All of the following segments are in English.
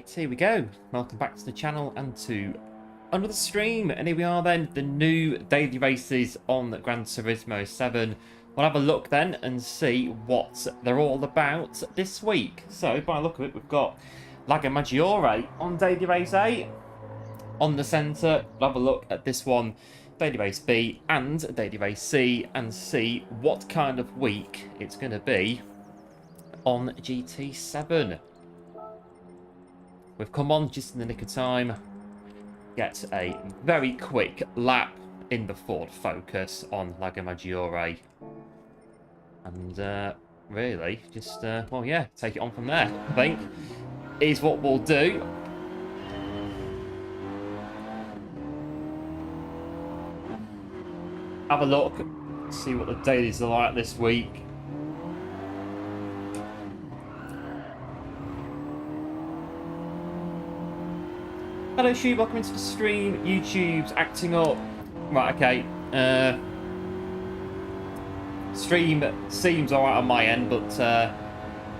Right, here we go. Welcome back to the channel and to another stream. And here we are then, the new daily races on Gran Turismo 7. We'll have a look then and see what they're all about this week. So, by the look of it, we've got Lago Maggiore on daily race A. On the centre, we'll have a look at this one, daily race B and daily race C, and see what kind of week it's going to be on GT7. We've come on just in the nick of time. Get a very quick lap in the Ford Focus on Lago Maggiore. And really, just, well, yeah, take it on from there, I think, is what we'll do. Have a look, see what the dailies are like this week. Hello, Shube, welcome into the stream. YouTube's acting up. Right, okay. Stream seems alright on my end, but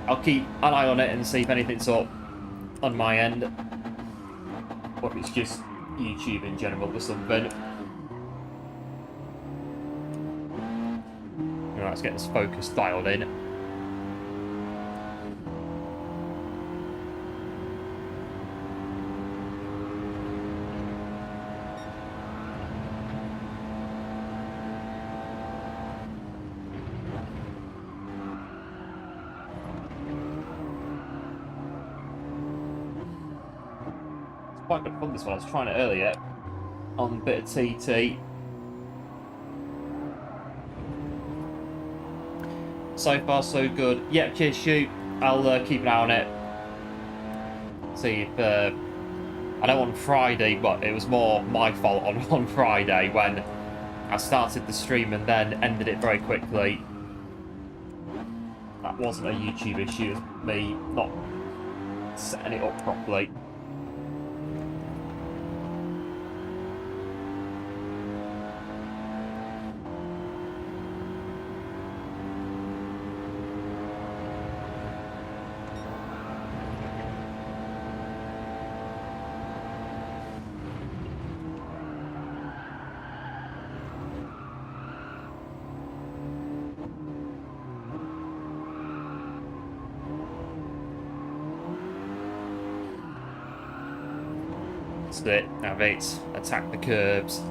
I'll keep an eye on it and see if anything's up on my end. Or if it's just YouTube in general or something. Right, let's get this focus dialed in. Quite good fun this one. I was trying it earlier on a bit of TT. So far so good. Yeah, cheers, shoot. I'll keep an eye on it. See if I know on Friday, but it was more my fault on Friday when I started the stream and then ended it very quickly. That wasn't a YouTube issue, it was me not setting it up properly. It, have it, attack the curbs.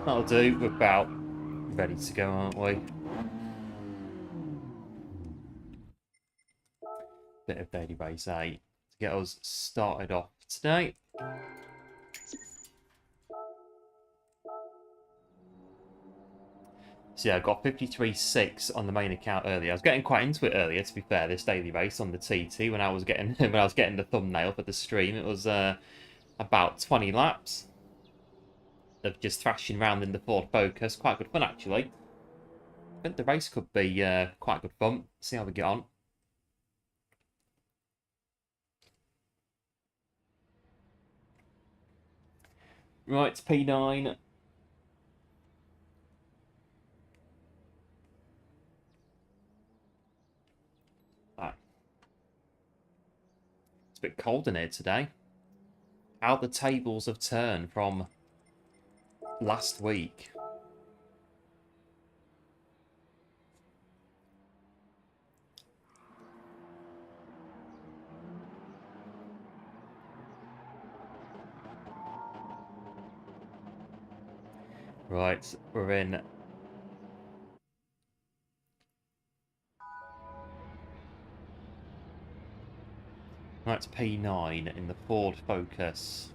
That'll do. We're about ready to go, aren't we? Bit of daily race 8 to get us started off today. So yeah, I got 53.6 on the main account earlier. I was getting quite into it earlier, to be fair, this daily race on the TT when I was getting the thumbnail for the stream. It was about 20 laps of just thrashing around in the Ford Focus. Quite good fun, actually. I think the race could be quite good fun. See how we get on. Right, P9. Ah. It's a bit cold in here today. How the tables have turned from last week. Right, we're in. That's P9 in the Ford Focus.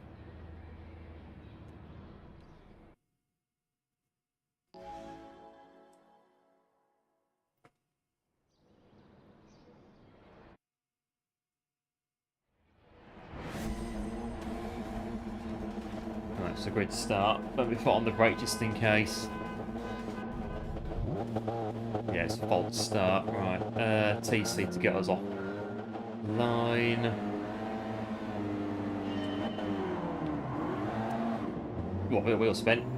It's a great start. Let me put on the brake just in case. Yeah, it's a false start. Right, TC to get us off line. What, wheel spin?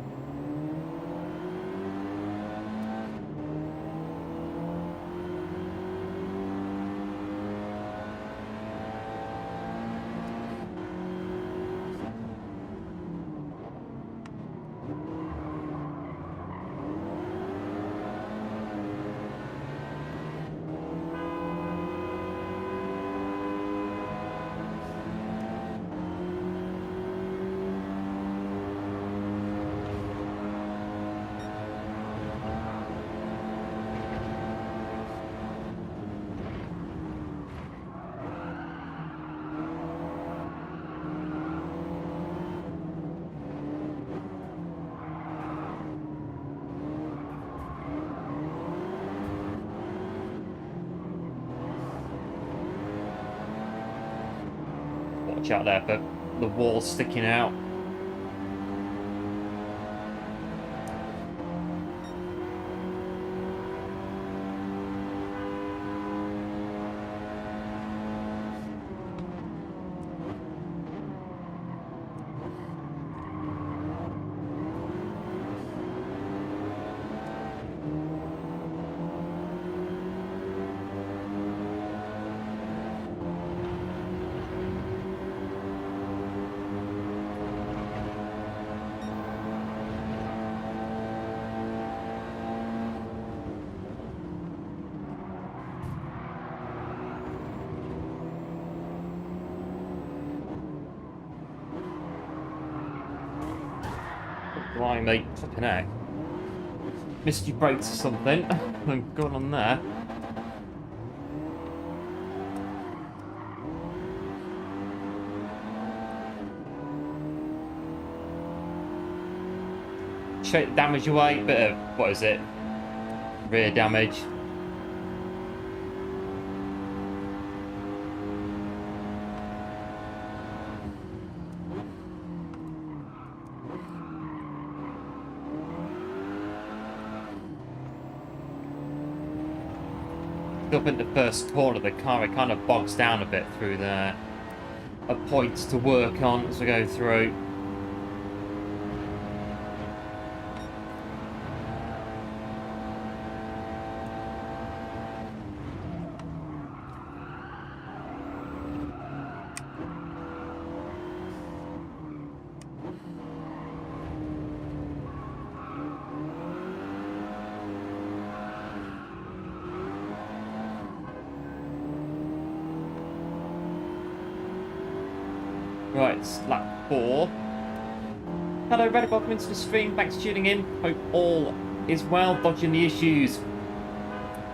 Watch out there for the wall sticking out. Blimey, flipping heck. Missed your brakes or something. I'm going on there. Straight damage away, bit of, what is it? Rear damage. Up in the first corner of the car, it kind of bogs down a bit through there. A point to work on as we go through. Right, it's lap 4. Hello, everybody, welcome into the stream. Thanks for tuning in. Hope all is well, dodging the issues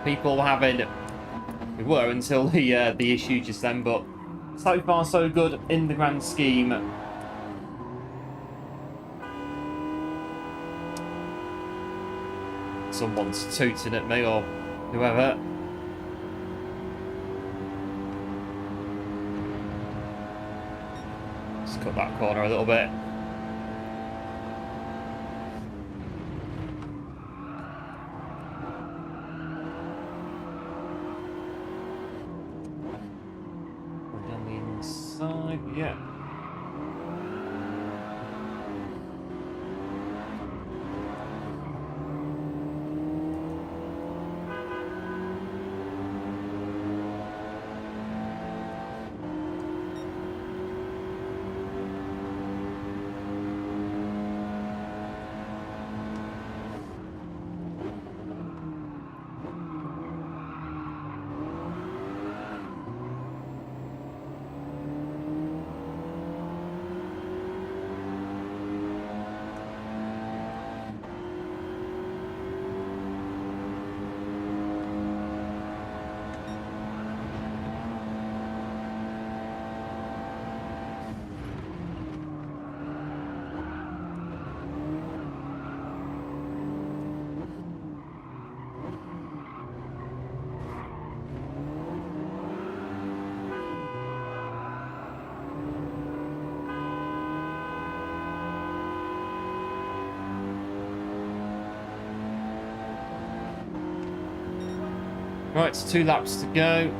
people were having. We were until the issue just then, but so far so good in the grand scheme. Someone's tooting at me or whoever. Cut that corner a little bit. Down the inside, yeah. Right, it's 2 laps to go.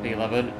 P11.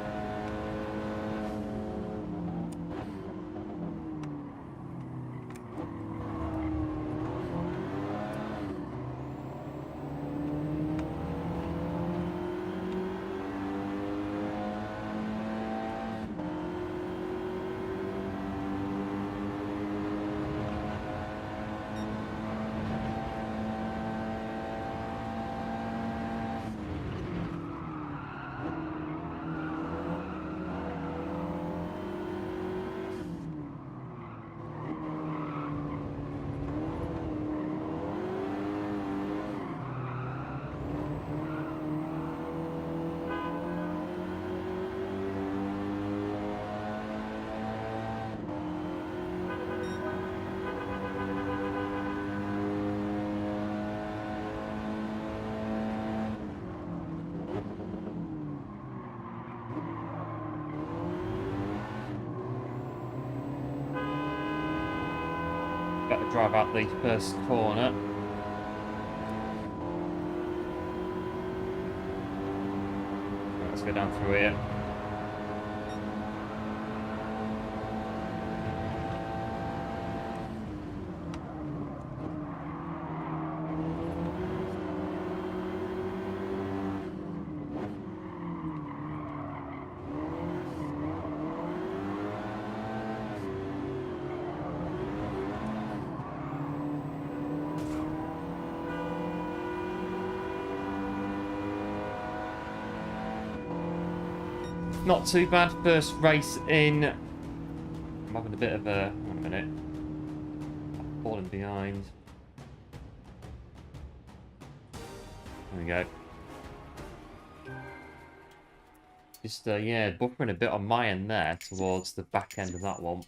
Better drive out the first corner. Right, let's go down through here. Not too bad. First race in. I'm having a bit of a... Hang on a minute. I'm falling behind. There we go. Just, yeah, buffering a bit on my end there towards the back end of that one.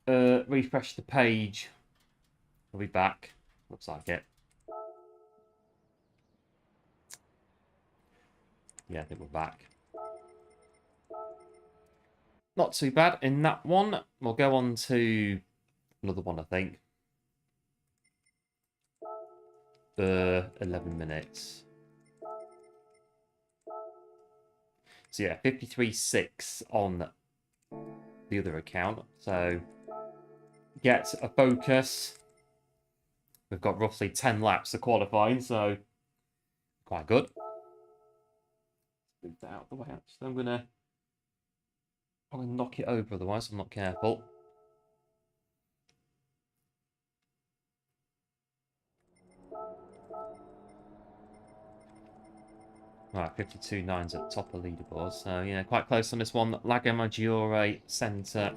Refresh the page. We'll be back. Looks like it. Yeah, I think we're back. Not too bad in that one. We'll go on to another one, I think. 11 minutes. So yeah, 53.6 on the other account. So get a focus. We've got roughly 10 laps of qualifying, so quite good. Move that out of the way. So I'm gonna probably knock it over, otherwise I'm not careful. Right, 52.9's at top of leaderboard, so yeah, quite close on this one. Lago Maggiore Centre.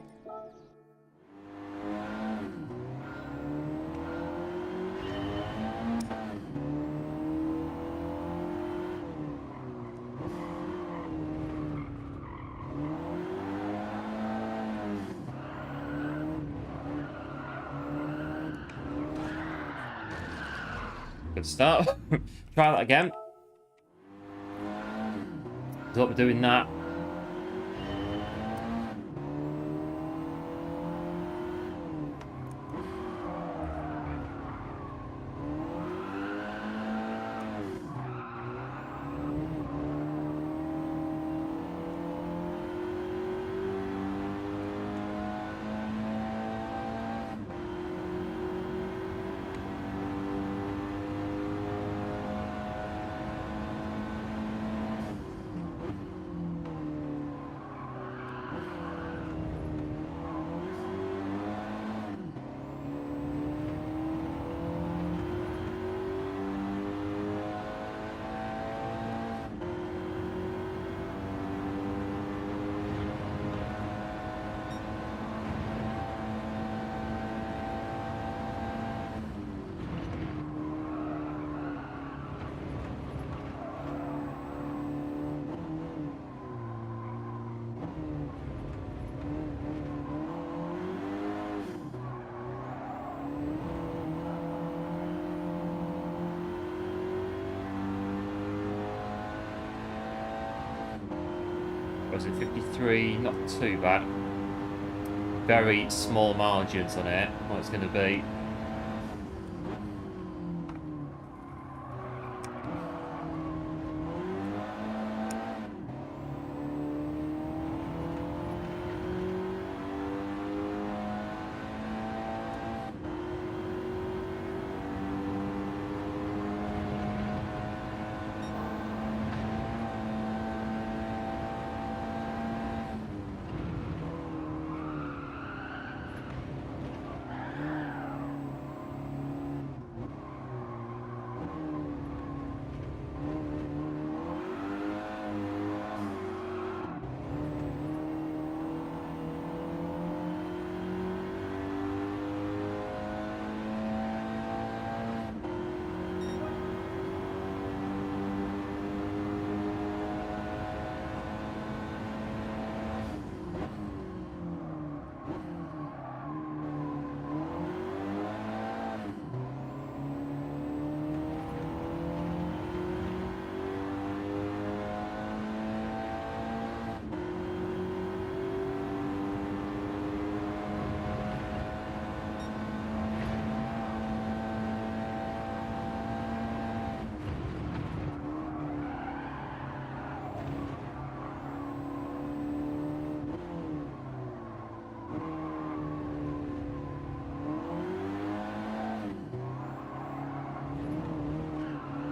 Good start. Try that again. What we're doing that. Was it 53? Not too bad. Very small margins on it. What it's going to be.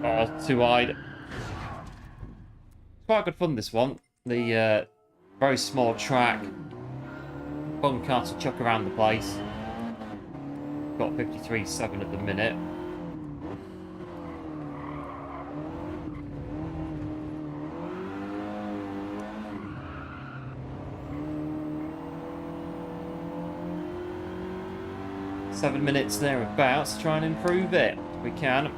Oh, too wide. Quite good fun, this one. The very small track. Fun car to chuck around the place. Got 53.7 at the minute. Seven minutes thereabouts. Try and improve it if we can.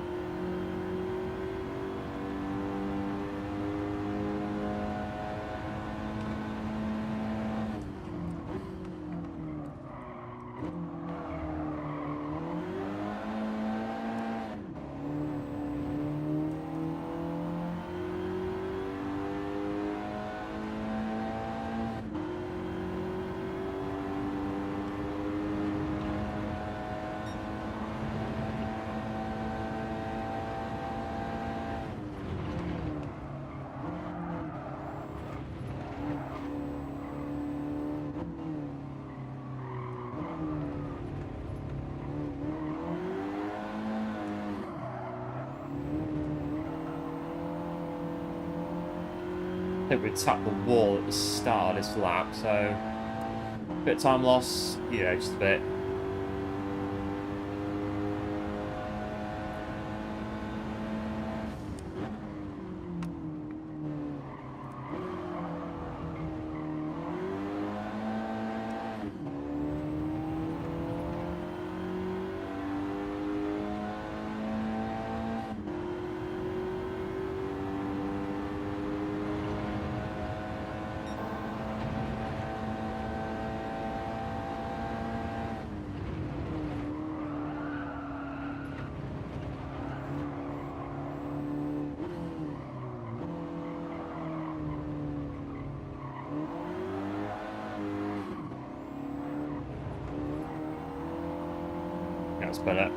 I think we tapped the wall at the start of this lap, so a bit of time loss, yeah, just a bit. That's better.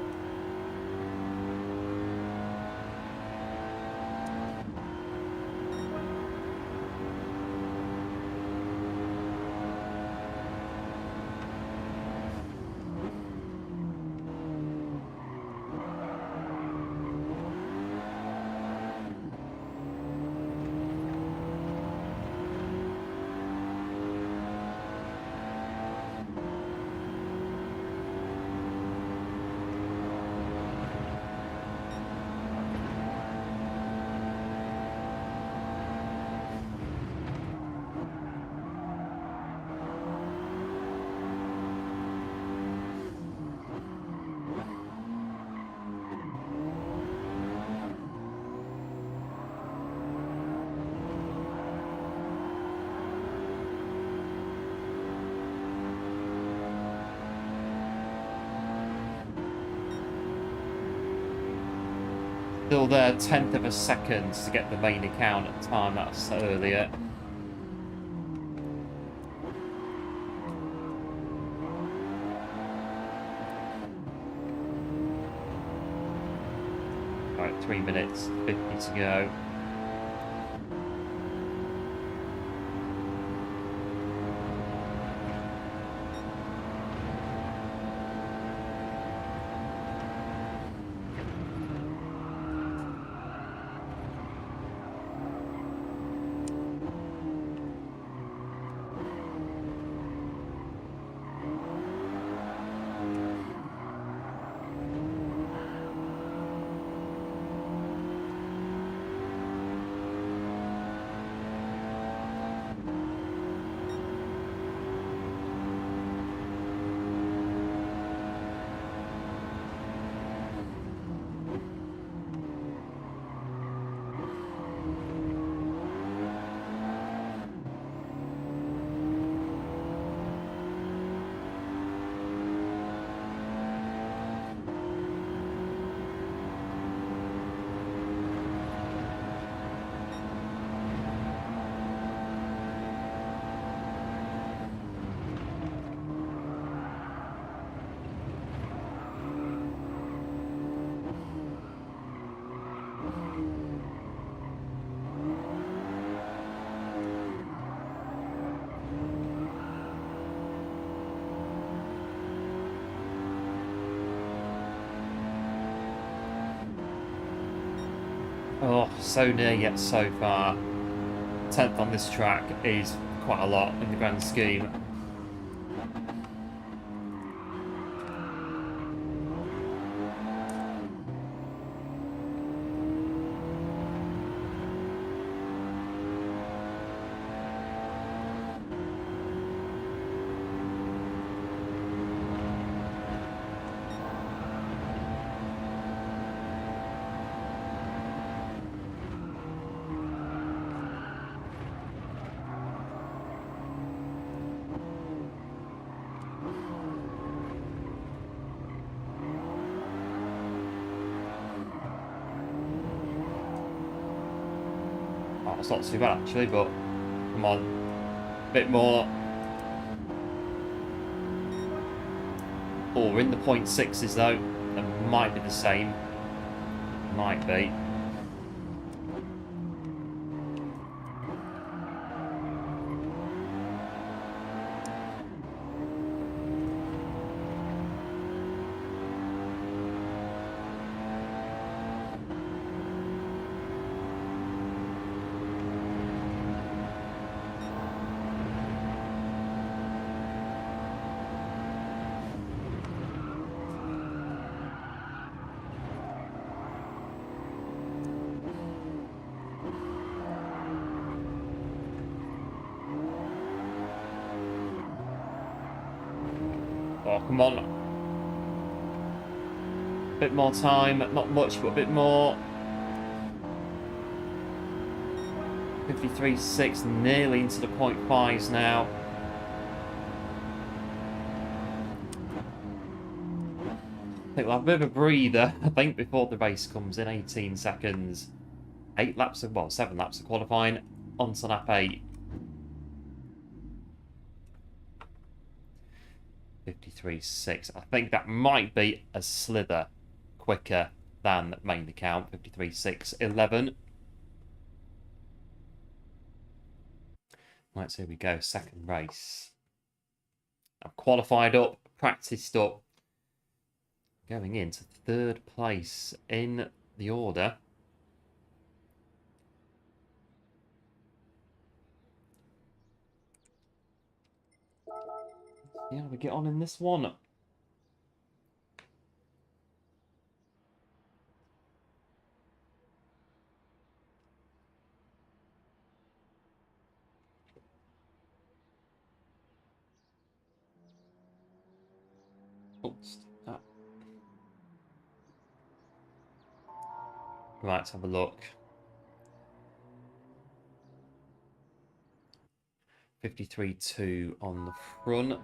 Still there, 1/10 of a second to get the main account at the time that's earlier. Right, 3 minutes, 50 to go. Oh, so near yet so far. 10th on this track is quite a lot in the grand scheme. It's not too bad actually, but come on, a bit more. Oh, we're in the 0.6s though. That might be the same. Might be. Oh, come on. A bit more time. Not much, but a bit more. 53.6, nearly into the 0.5s now. I think we'll have a bit of a breather, I think, before the race comes in. 18 seconds. 8 laps of, well, 7 laps of qualifying. On to lap 8. 53.6. I think that might be a slither quicker than main account. 53.6.11. Right, so here we go. Second race. I've qualified up, practiced up. Going into third place in the order. Yeah, we get on in this one. Oops. Right, let's have a look. 53.2 on the front.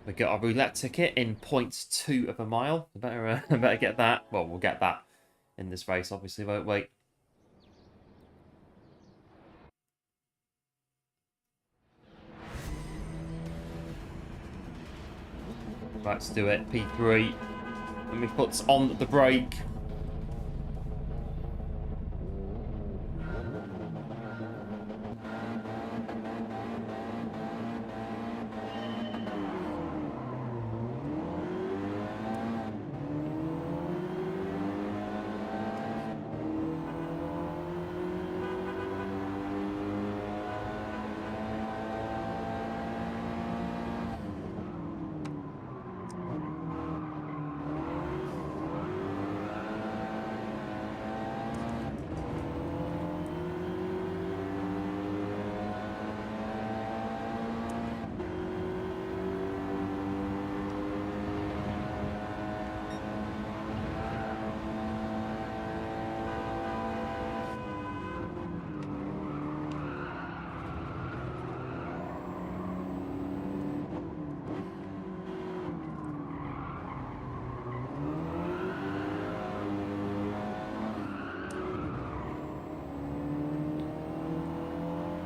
We got our roulette ticket in 0.2 of a mile. We better get that. Well, we'll get that in this race, obviously, won't we? Right, let's do it. P3. Let me put on the brake.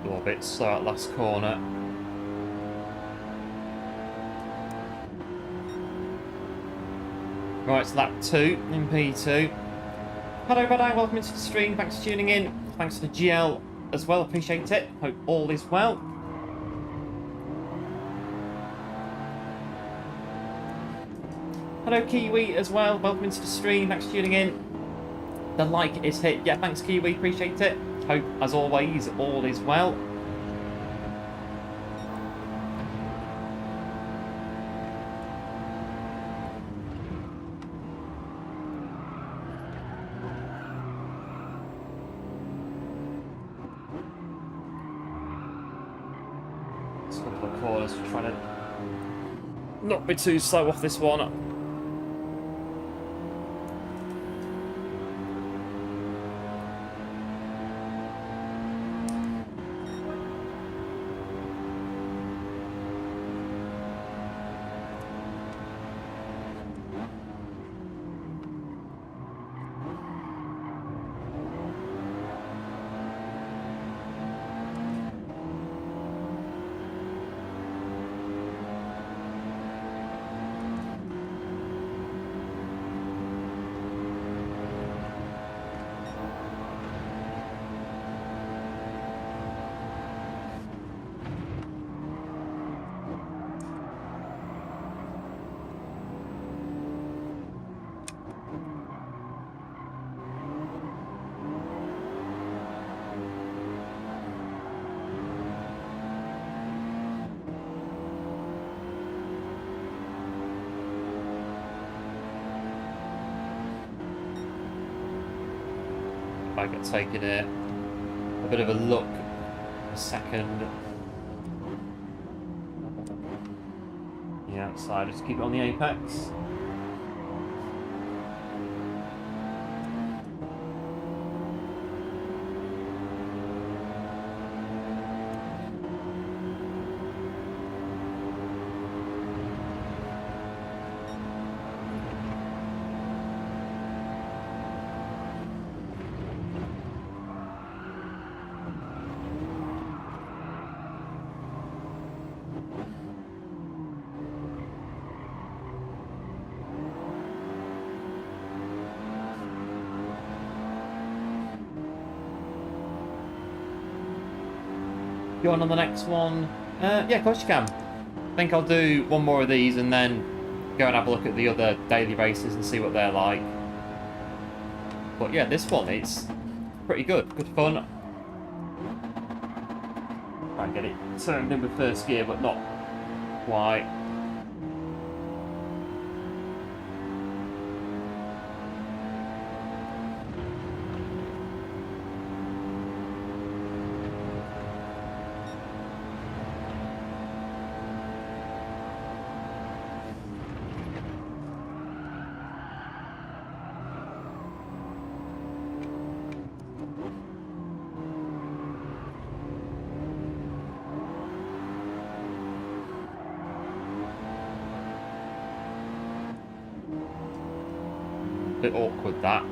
A bit slow at last corner. Right, it's lap 2 in P2. Hello, Badai, welcome into the stream. Thanks for tuning in. Thanks for the GL as well, appreciate it. Hope all is well. Hello, Kiwi, as well. Welcome into the stream. Thanks for tuning in. The like is hit. Yeah, thanks, Kiwi. Appreciate it. Hope, as always, all is well. Just a couple of corners, trying to not be too slow off this one. I get taken a bit of a look a second. The outside, just keep it on the apex. You on the next one? Yeah, of course you can. I think I'll do one more of these and then go and have a look at the other daily races and see what they're like. But yeah, this one, it's pretty good. Good fun. Try and get it turned in with first gear, but not quite. Bit awkward, that.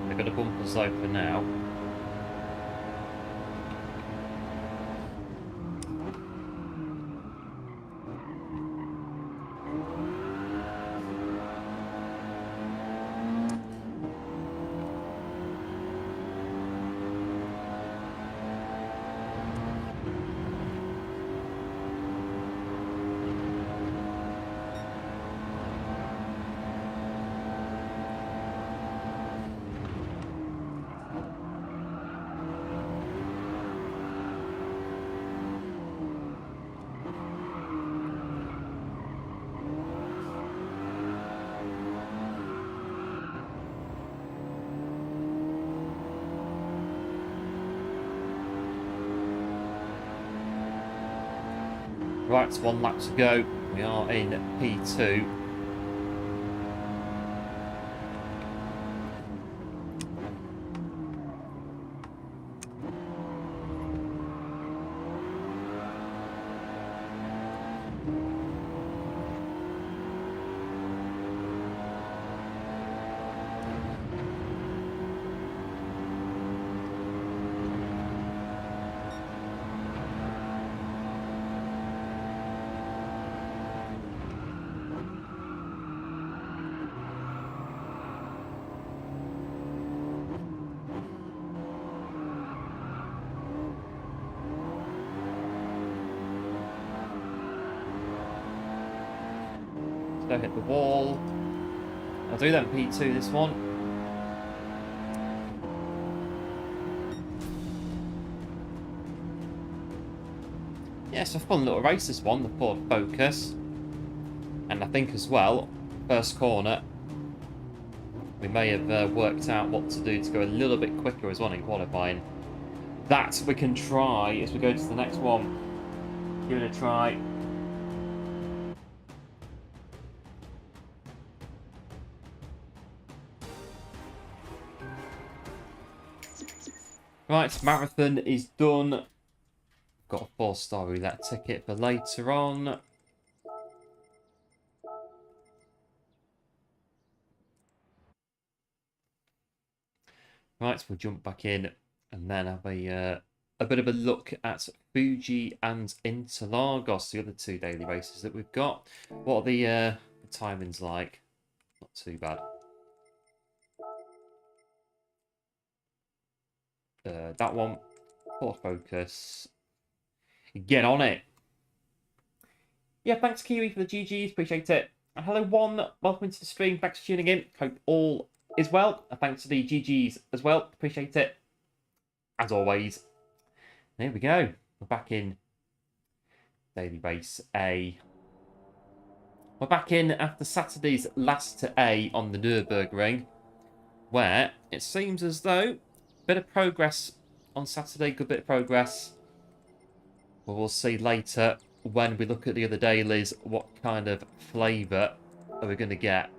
They've got a bumper though for now. Right, it's 1 lap to go. We are in P2. Don't hit the wall. I'll do them P2 this one. Yeah, it's a fun little race this one, the Ford Focus. And I think as well, first corner, we may have worked out what to do to go a little bit quicker as well in qualifying. That we can try as we go to the next one. Give it a try. Right, marathon is done. Got a 4-star roulette ticket for later on. Right, we'll jump back in and then have a bit of a look at Fuji and Interlagos, the other two daily races that we've got. What are the timings like? Not too bad. That one, Ford Focus. Get on it. Yeah, thanks Kiwi for the GGs, appreciate it. And hello One, welcome to the stream, thanks for tuning in. Hope all is well. And thanks to the GGs as well, appreciate it. As always. There we go. We're back in Daily Race A. We're back in after Saturday's last to A on the Nürburgring, where it seems as though a bit of progress on Saturday, good bit of progress. But we'll see later when we look at the other dailies what kind of flavour are we going to get.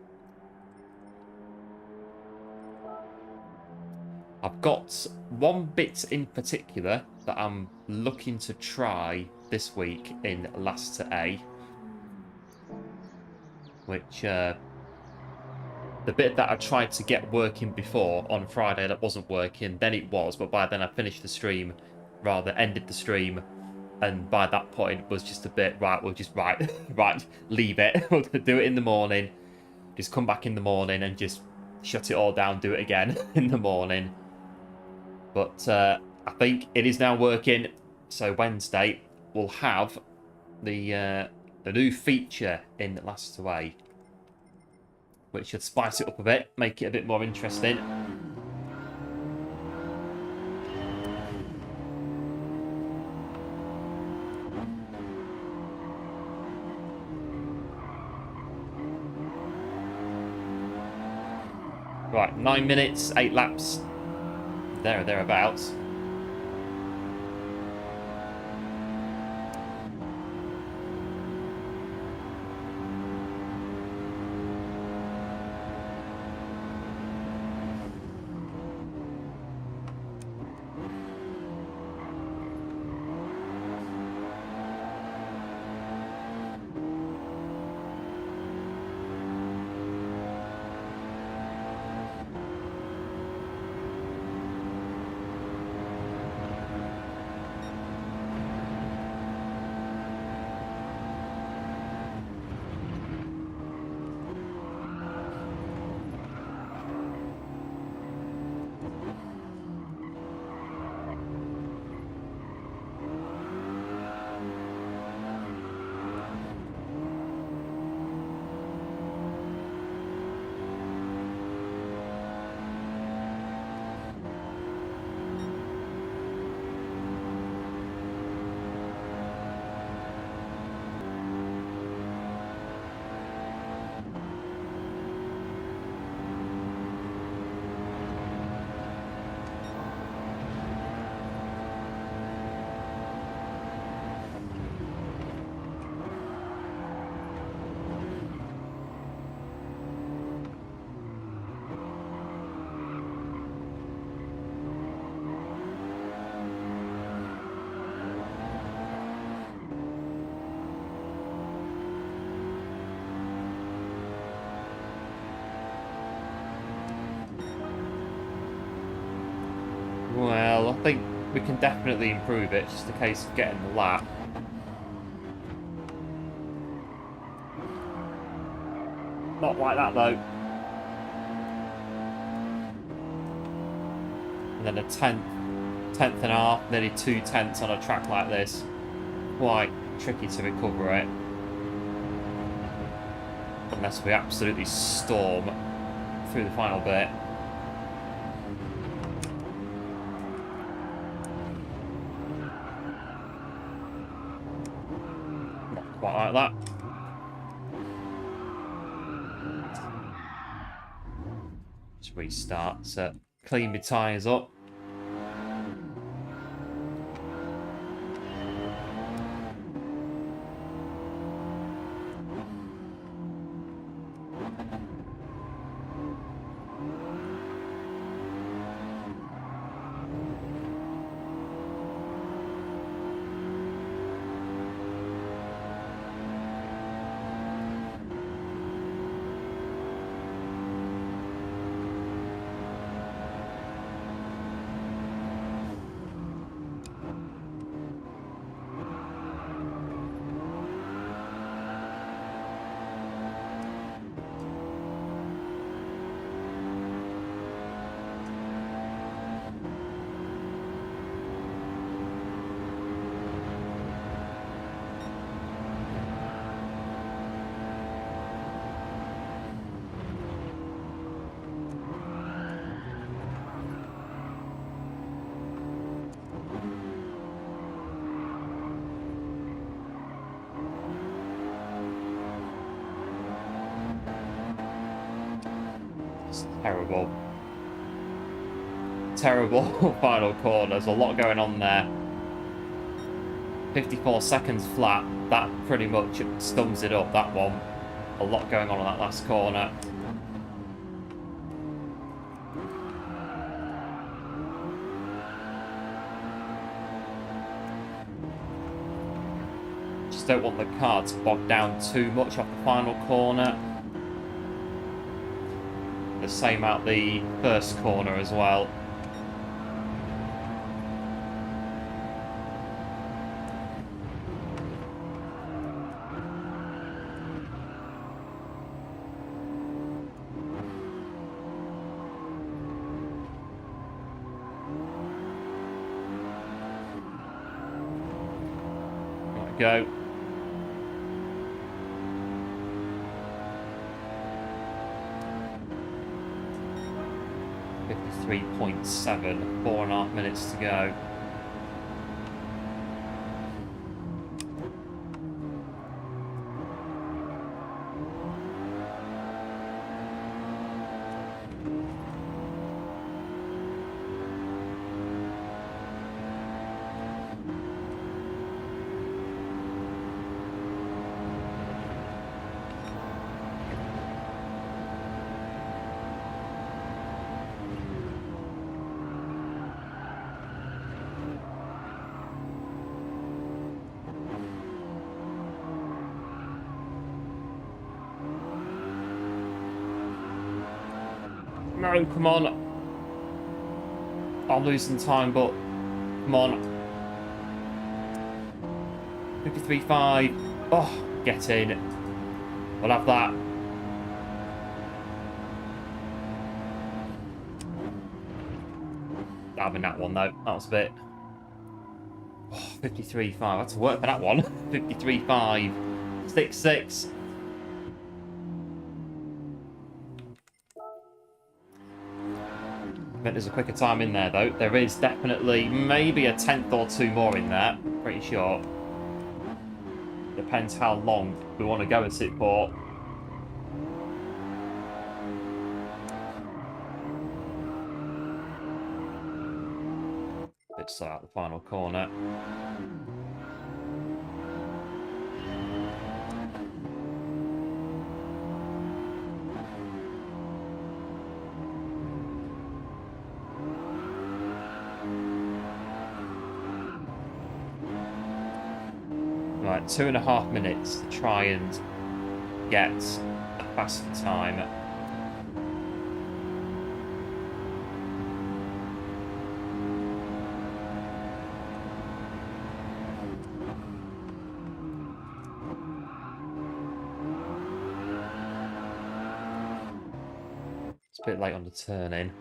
I've got one bit in particular that I'm looking to try this week in Last to A. Which, the bit that I tried to get working before on Friday that wasn't working, then it was, but by then I finished the stream, rather ended the stream, and by that point was just a bit, right, we'll just, right, leave it, we'll do it in the morning, just come back in the morning and just shut it all down, do it again in the morning. But I think it is now working, so Wednesday we'll have the new feature in Last to A, which should spice it up a bit, make it a bit more interesting. Right, 9 minutes, 8 laps, there or thereabouts. Well, I think we can definitely improve it. It's just a case of getting the lap. Not like that, though. And then a tenth and a half, nearly 2 tenths on a track like this. Quite tricky to recover it. Unless we absolutely storm through the final bit. Not quite like that. Just restart to clean my tyres up. Terrible. Terrible final corner. There's a lot going on there. 54 seconds flat. That pretty much sums it up, that one. A lot going on in that last corner. Just don't want the car to bog down too much off the final corner. The same out the first corner as well. There we go. .7, 4.5 minutes to go. No, come on. I'm losing time, but come on. 53.5. Oh, get in. We'll have that. Having that one, though. That was a bit... Oh, 53.5. I had to work for that one. 53.5. 6.6. I bet there's a quicker time in there, though. There is definitely maybe a tenth or two more in there. Pretty sure. Depends how long we want to go and sit for. Bit slow out the final corner. Right, 2.5 minutes to try and get a faster time. It's a bit late on the turn in.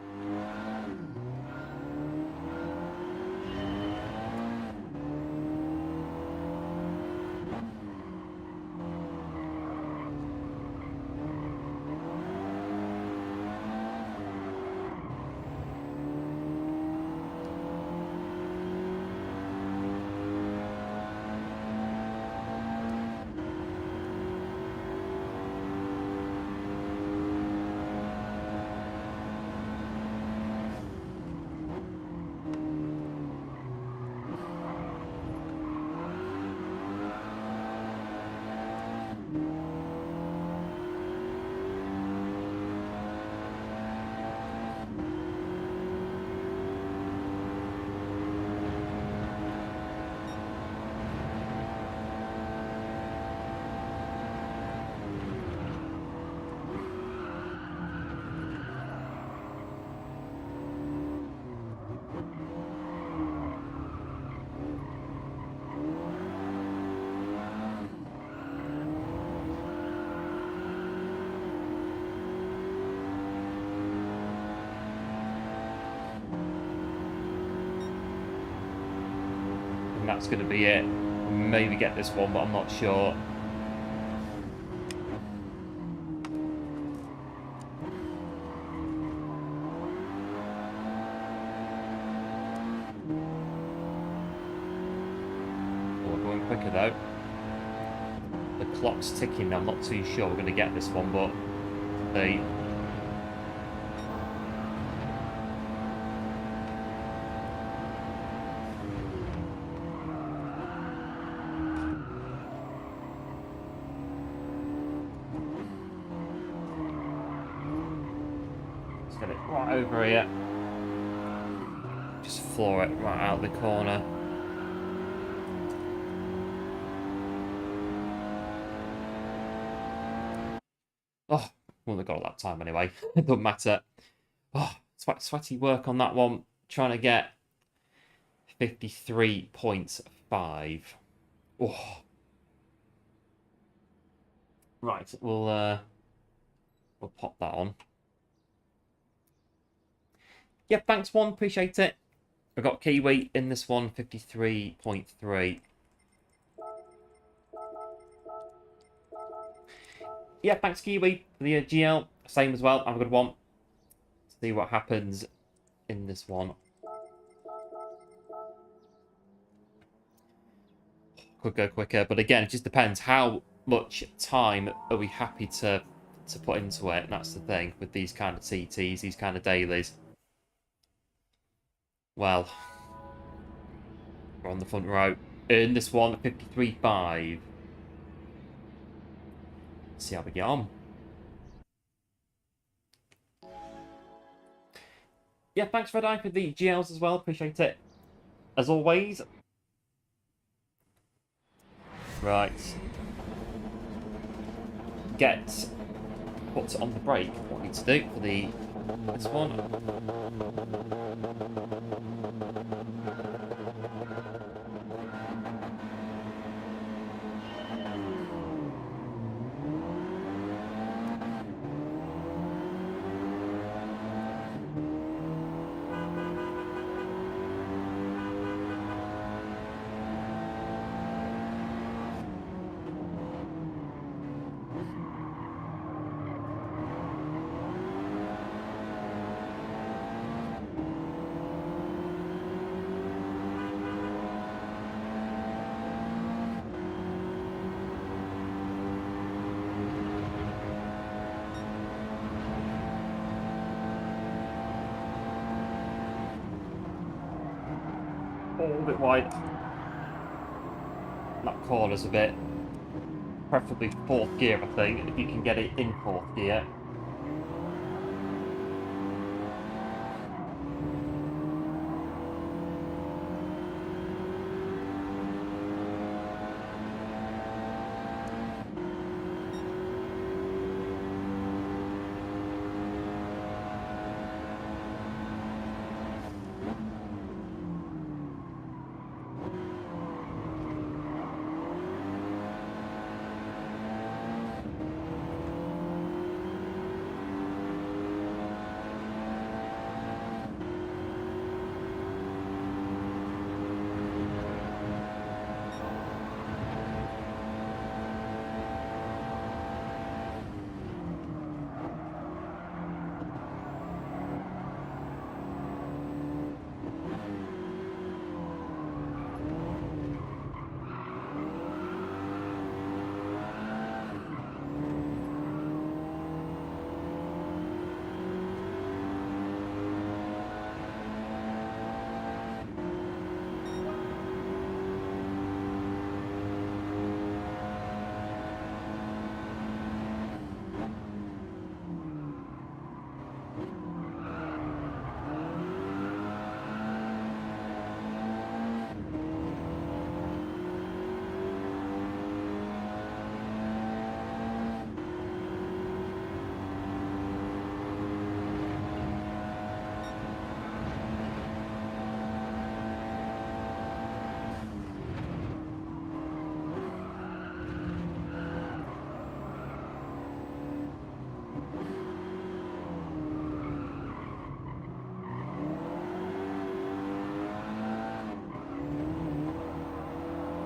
and that's going to be it. Maybe get this one, but I'm not sure. Oh, we're going quicker though. The clock's ticking. I'm not too sure we're going to get this one, but the let's get it right over here. Just floor it right out the corner. Oh, well, they got all that time anyway. It doesn't matter. Oh, sweaty work on that one. Trying to get 53.5. Oh. Right, we'll pop that on. Yeah, thanks, one. Appreciate it. I've got Kiwi in this one, 53.3. Yeah, thanks, Kiwi, for the GL. Same as well. Have a good one. See what happens in this one. Could go quicker, but again, it just depends how much time are we happy to put into it. And that's the thing with these kind of TTs, these kind of dailies. Well, we're on the front row. In this one, 53.5. See how we get on. Yeah, thanks Red Eye for the GLs as well. Appreciate it. As always. Right. Get put on the brake. What we need to do for this one. A bit wide. That corner's a bit. Preferably fourth gear, I think, if you can get it in fourth gear.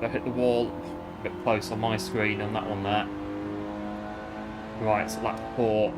I hit the wall a bit close on my screen on that one there. Right, so lap 4.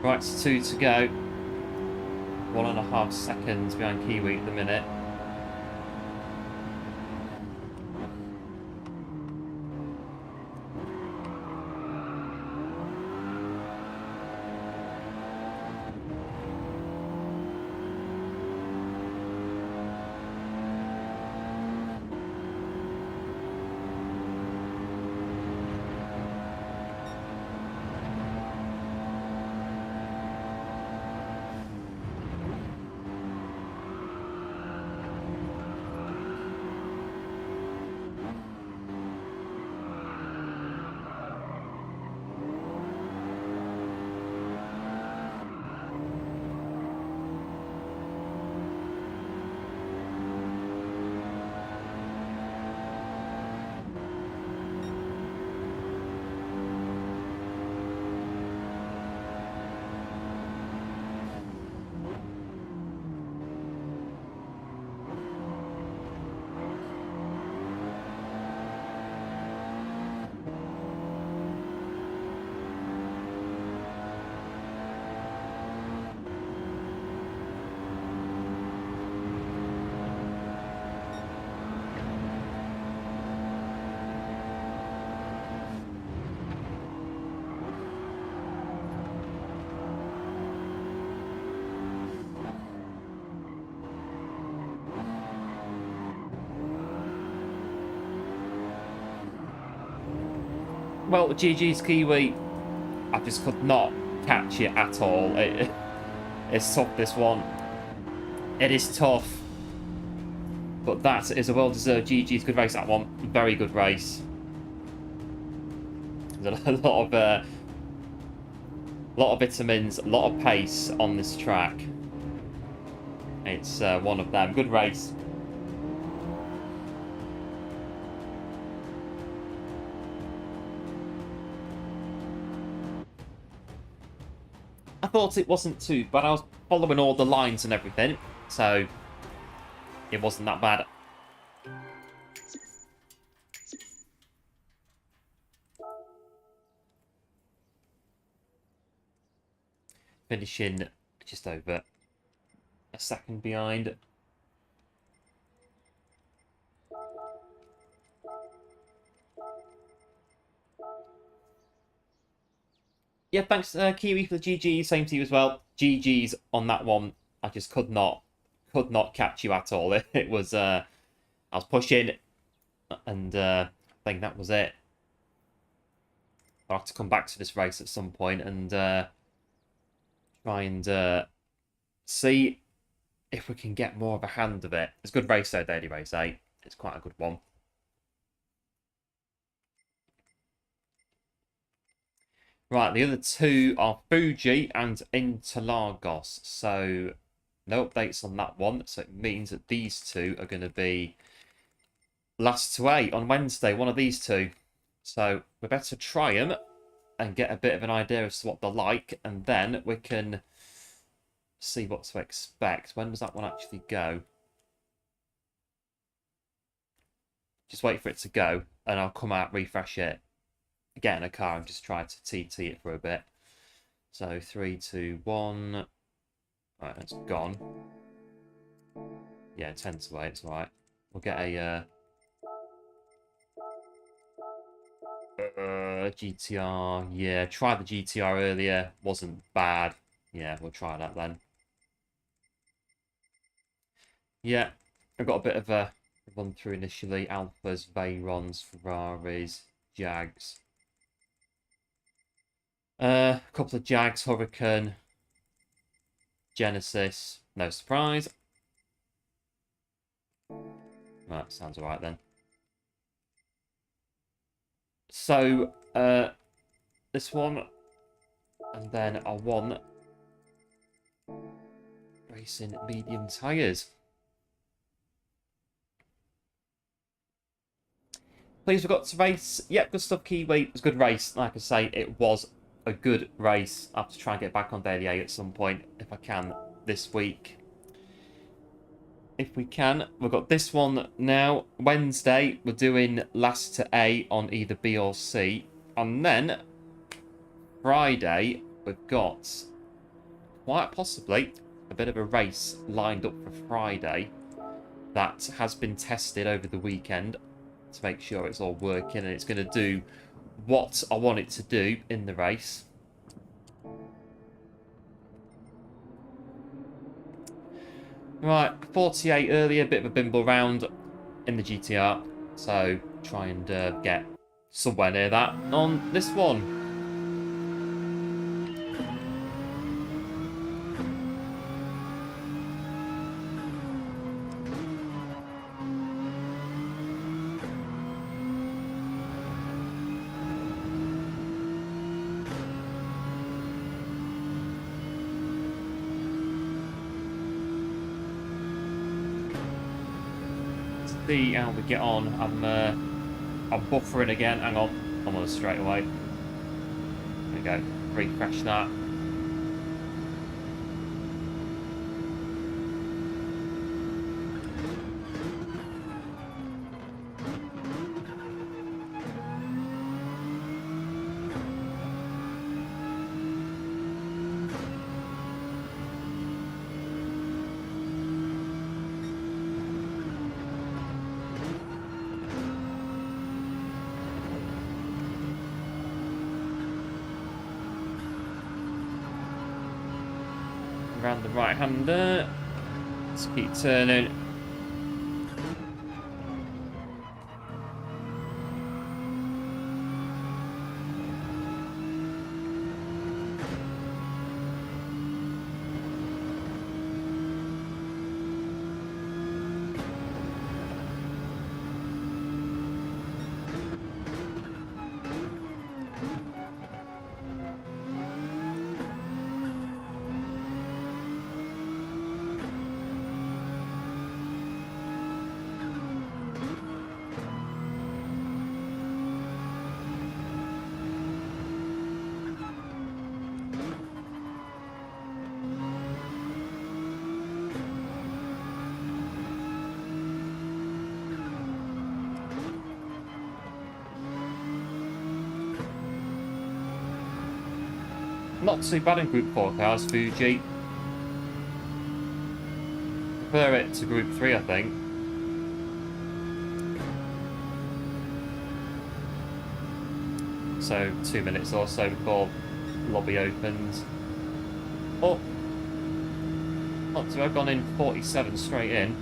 Right, it's 2 to go. 1.5 seconds behind Kiwi at the minute. Well, GG's Kiwi, I just could not catch it at all. It's tough, this one. It is tough. But that is a well-deserved GG's. Good race, that one. Very good race. There's a lot of vitamins, a lot of pace on this track. It's one of them. Good race. I thought it wasn't too bad. I was following all the lines and everything, so it wasn't that bad. Finishing just over a second behind. Yeah, thanks Kiwi for the GG. Same to you as well. GG's on that one. I just could not catch you at all. It was I was pushing, and I think that was it. I'll have to come back to this race at some point and try and see if we can get more of a hand of it. It's a good race though, Daily Race 8. It's quite a good one. Right, the other two are Fuji and Interlagos. So no updates on that one. So it means that these two are going to be last to 8 on Wednesday. One of these two. So we better try them and get a bit of an idea as to what they're like. And then we can see what to expect. When does that one actually go? Just wait for it to go. And I'll come out, refresh it, get in a car and just try to TT it for a bit. So 3, 2, 1. Right, it's gone. Yeah, 10 to 8, it's alright. We'll get a GTR. Yeah, tried the GTR earlier. Wasn't bad. Yeah, we'll try that then. Yeah, I've got a bit of a run through initially. Alphas, Veyrons, Ferraris, Jags. A couple of Jags, Hurricane, Genesis. No surprise. Right, sounds alright then. So, this one, and then I want racing medium tyres. Please forgot to race. Yep, good stuff, Kiwi. It was a good race. Like I say, it was a good race. I have to try and get back on Daily A at some point, if I can, this week. If we can. We've got this one now. Wednesday, we're doing last to A on either B or C. And then, Friday, we've got, quite possibly, a bit of a race lined up for Friday that has been tested over the weekend to make sure it's all working and it's going to do what I want it to do in the race. Right, 48 earlier, bit of a bimble round in the GTR, so try and get somewhere near that on this one. See how we get on. I'm buffering again. Hang on, I'm on a straight away. There we go. Refresh that. Around the right hander. Let's keep turning. Not too bad in Group 4 cars, Fuji. Prefer it to Group 3, I think. So, 2 minutes or so before lobby opens. Oh! Not to have gone in 47 straight in.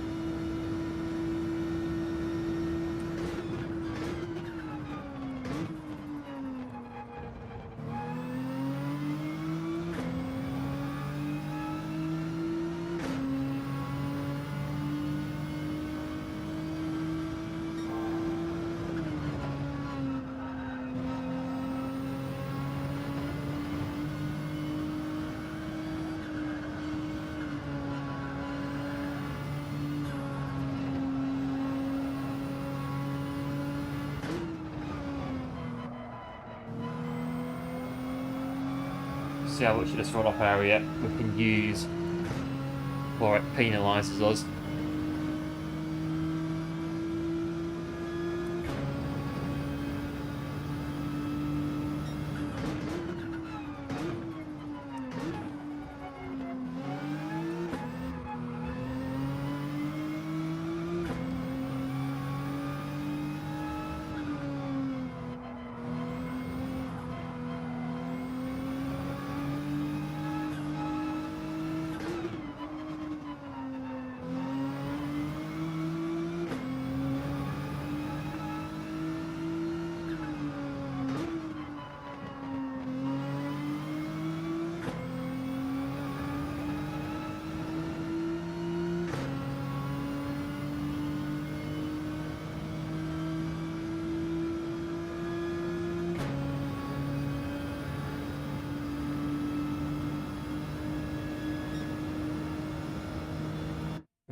see how much of this runoff area we can use before it penalises us.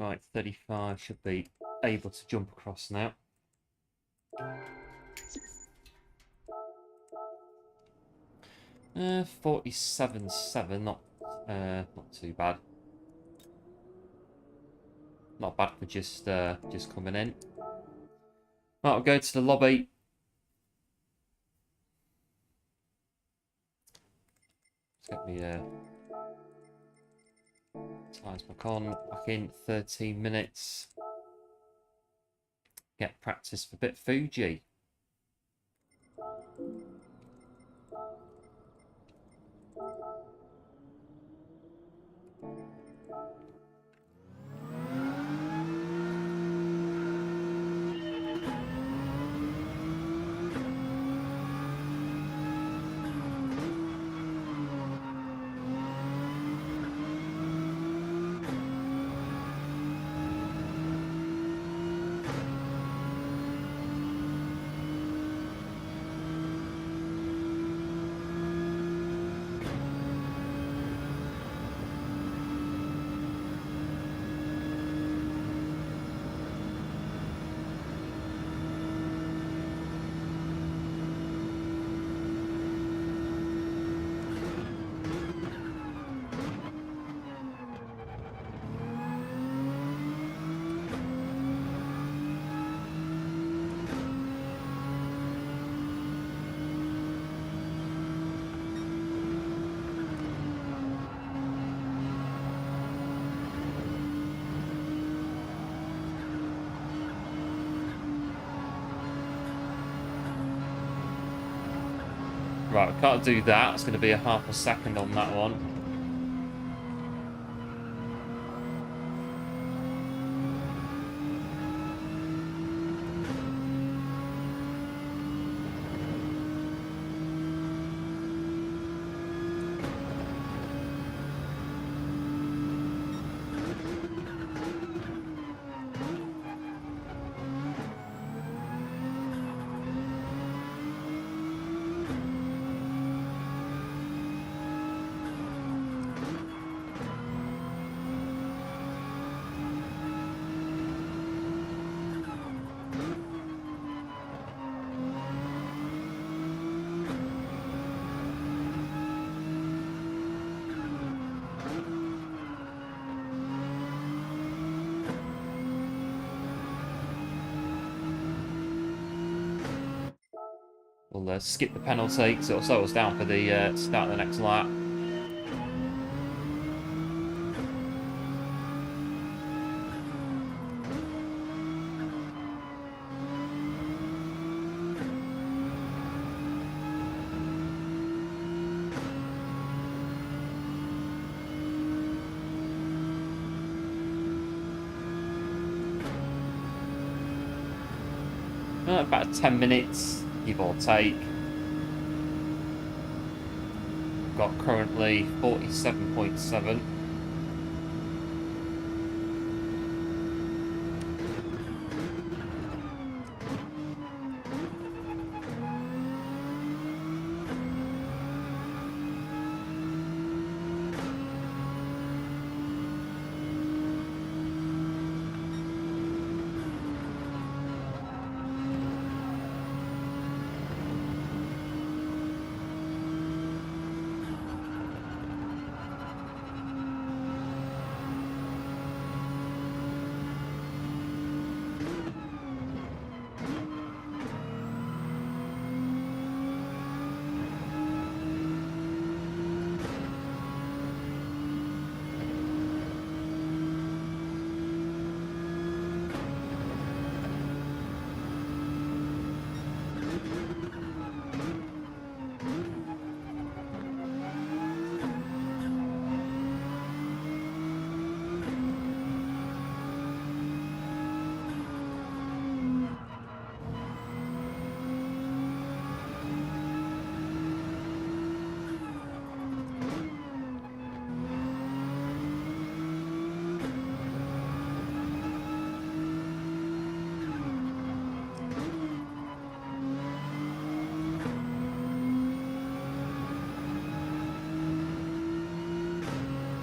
Right, 35 should be able to jump across now. Uh, 47.7, not too bad. Not bad for just coming in. Right, I'll go to the lobby. Let's get me times back on. Back in 13 minutes. Get practice for bit Fuji. Right, we can't do that. It's going to be a half a second on that one. We'll skip the penalty because it'll slow us down for the start of the next lap. About 10 minutes, give or take. Got currently 47.7.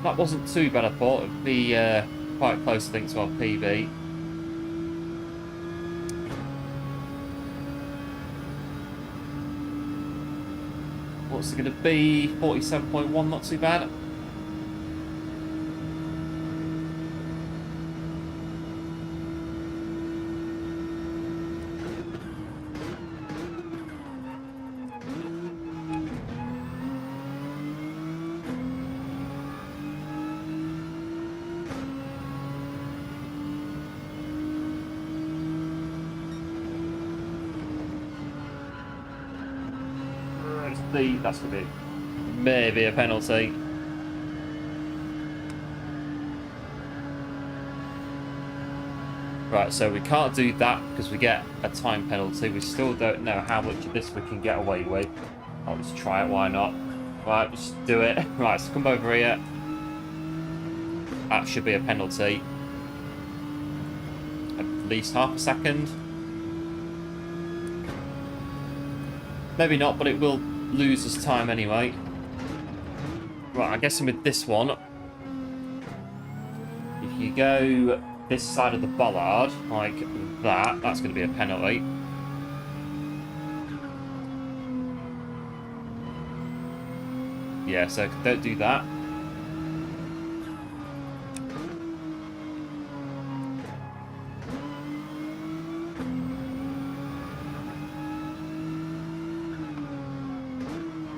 That wasn't too bad, I thought. It'd be quite close, I think, to our PB. What's it going to be? 47.1, not too bad. That's going to be maybe a penalty. Right, so we can't do that because we get a time penalty. We still don't know how much of this we can get away with. I'll just try it, why not? Right, just do it. Right, so come over here. That should be a penalty. At least half a second. Maybe not, but it will lose us time anyway. Right, I guess with this one, if you go this side of the bollard like that, that's going to be a penalty. Yeah, so don't do that.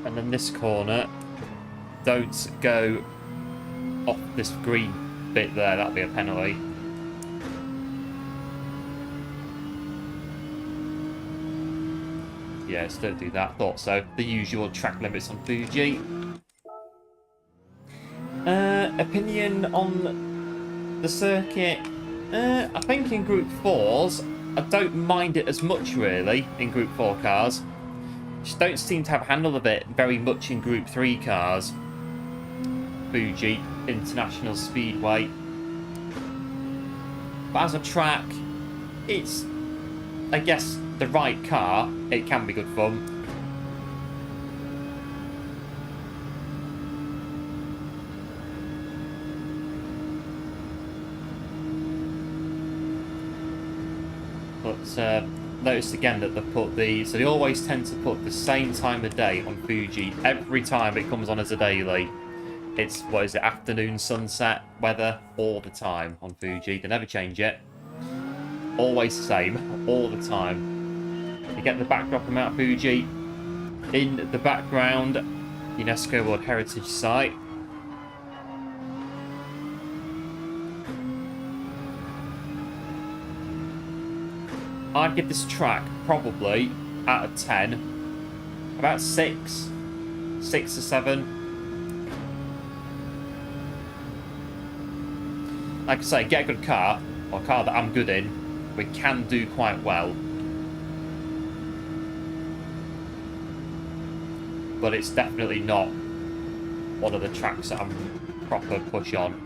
And then this corner, don't go off this green bit there, that'll be a penalty. Yes, don't do that, thought so. The usual track limits on Fuji. Opinion on the circuit? I think in Group 4s, I don't mind it as much really in Group 4 cars. Just don't seem to have a handle of it very much in Group 3 cars. Fuji, International Speedway. But as a track, it's, I guess, the right car. It can be good fun. But notice again that they put so they always tend to put the same time of day on Fuji every time it comes on as a daily. It's, what is it, afternoon sunset weather all the time on Fuji. They never change it. Always the same, all the time. You get the backdrop of Mount Fuji. In the background, UNESCO World Heritage Site. I'd give this track probably out of 10 about 6 or 7. Like I say, get a good car, or a car that I'm good in, we can do quite well. But it's definitely not one of the tracks that I'm proper push on.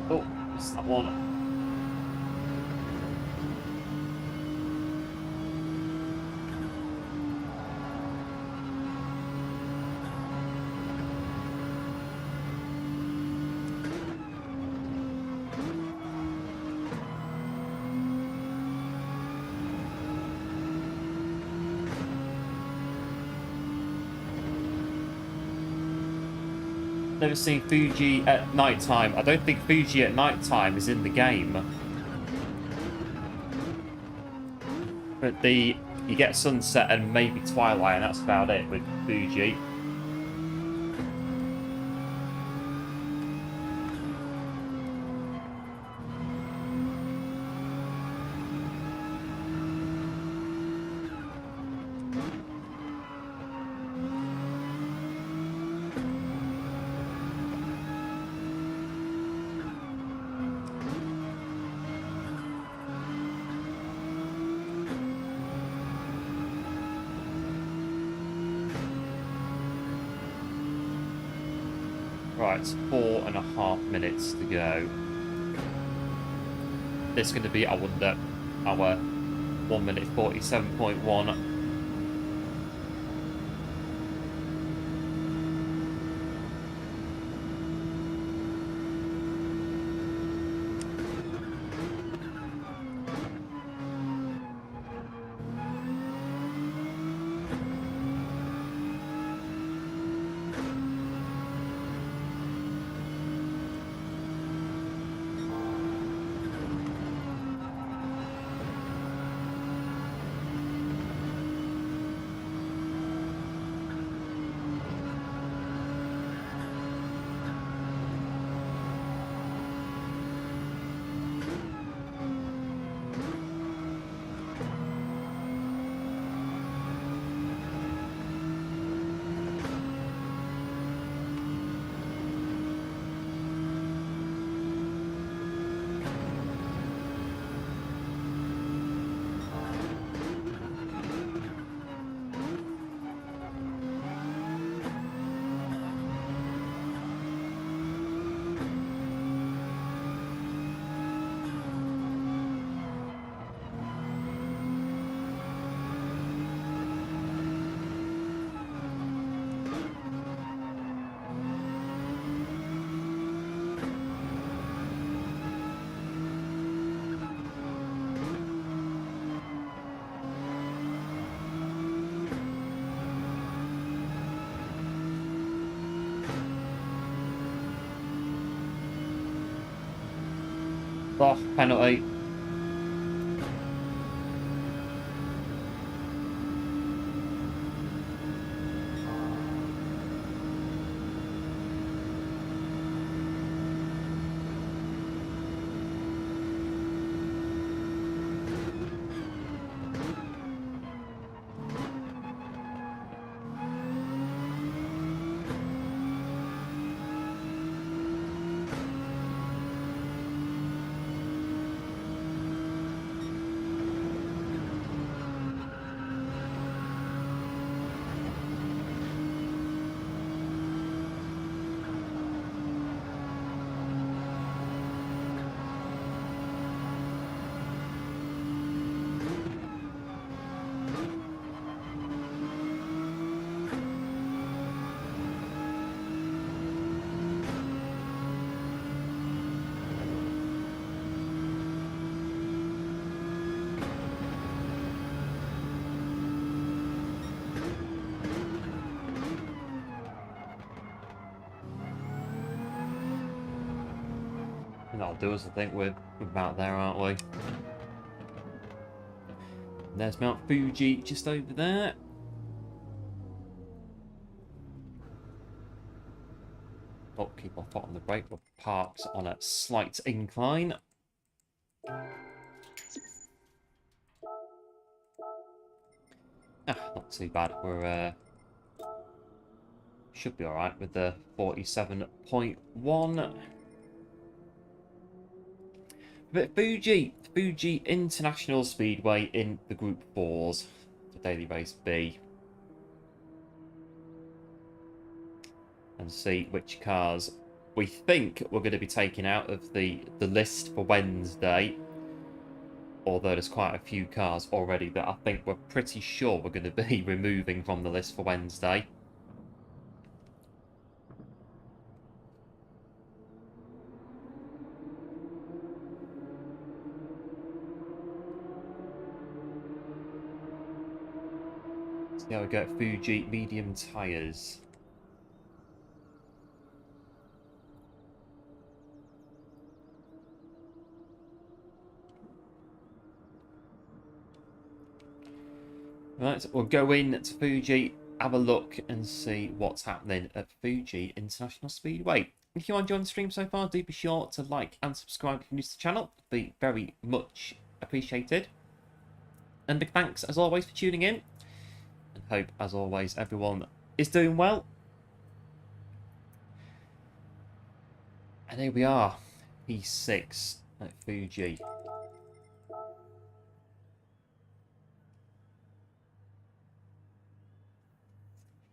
Oh, it's that one. Never seen Fuji at night time. I don't think Fuji at night time is in the game. But you get sunset and maybe twilight, and that's about it with Fuji. Right, 4.5 minutes to go. This is going to be, I wonder, our 1 minute 47.1. Oh, penalty. And that'll do us, I think. We're about there, aren't we? And there's Mount Fuji just over there. Oh, keep our foot on the brake. We're parked on a slight incline. Not too bad. We're should be all right with the 47.1. But Fuji International Speedway in the Group 4s, the Daily Race B. And see which cars we think we're going to be taking out of the list for Wednesday. Although there's quite a few cars already that I think we're pretty sure we're going to be removing from the list for Wednesday. See how we go. Fuji medium tyres. Right, we'll go in to Fuji, have a look and see what's happening at Fuji International Speedway. If you are enjoying the stream so far, do be sure to like and subscribe if you're new to the channel. It'd be very much appreciated. And big thanks, as always, for tuning in. And hope, as always, everyone is doing well. And here we are, P6 at Fuji.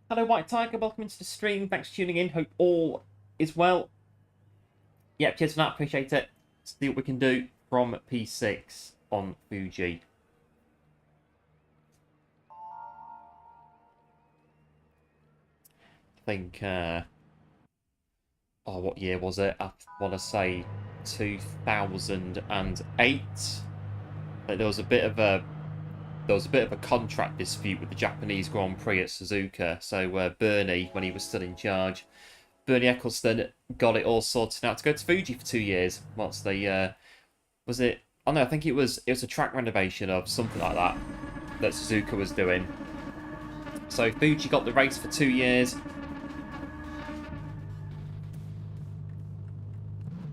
Hello, White Tiger. Welcome into the stream. Thanks for tuning in. Hope all as well. Yeah, cheers for that. Appreciate it. See what we can do from P6 on Fuji. I think, oh, what year was it? I want to say 2008. Like there was a bit of a contract dispute with the Japanese Grand Prix at Suzuka. So Bernie, when he was still in charge, Bernie Eccleston got it all sorted out to go to Fuji for 2 years. What's the was it? Oh no, I think it was a track renovation of something like that Suzuka was doing. So Fuji got the race for 2 years.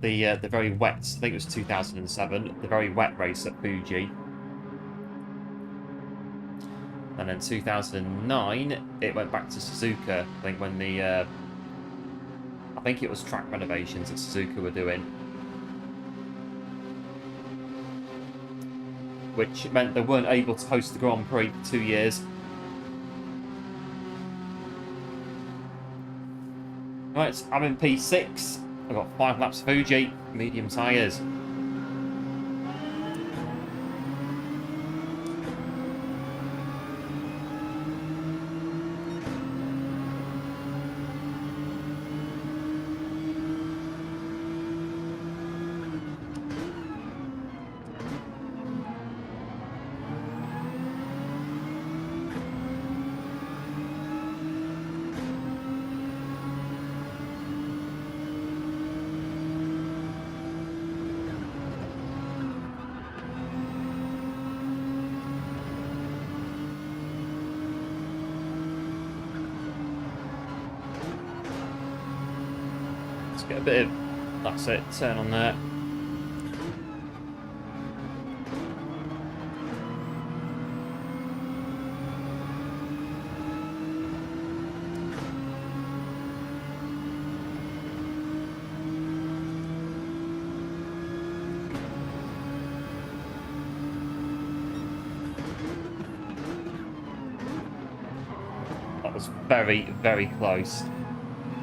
The very wet, I think it was 2007, the very wet race at Fuji. And then 2009, it went back to Suzuka, I think, when the... I think it was track renovations that Suzuka were doing. Which meant they weren't able to host the Grand Prix for 2 years. Right, I'm in P6. I've got 5 laps of Fuji, medium tyres. Get a bit of, that's it, turn on there. That was very, very close.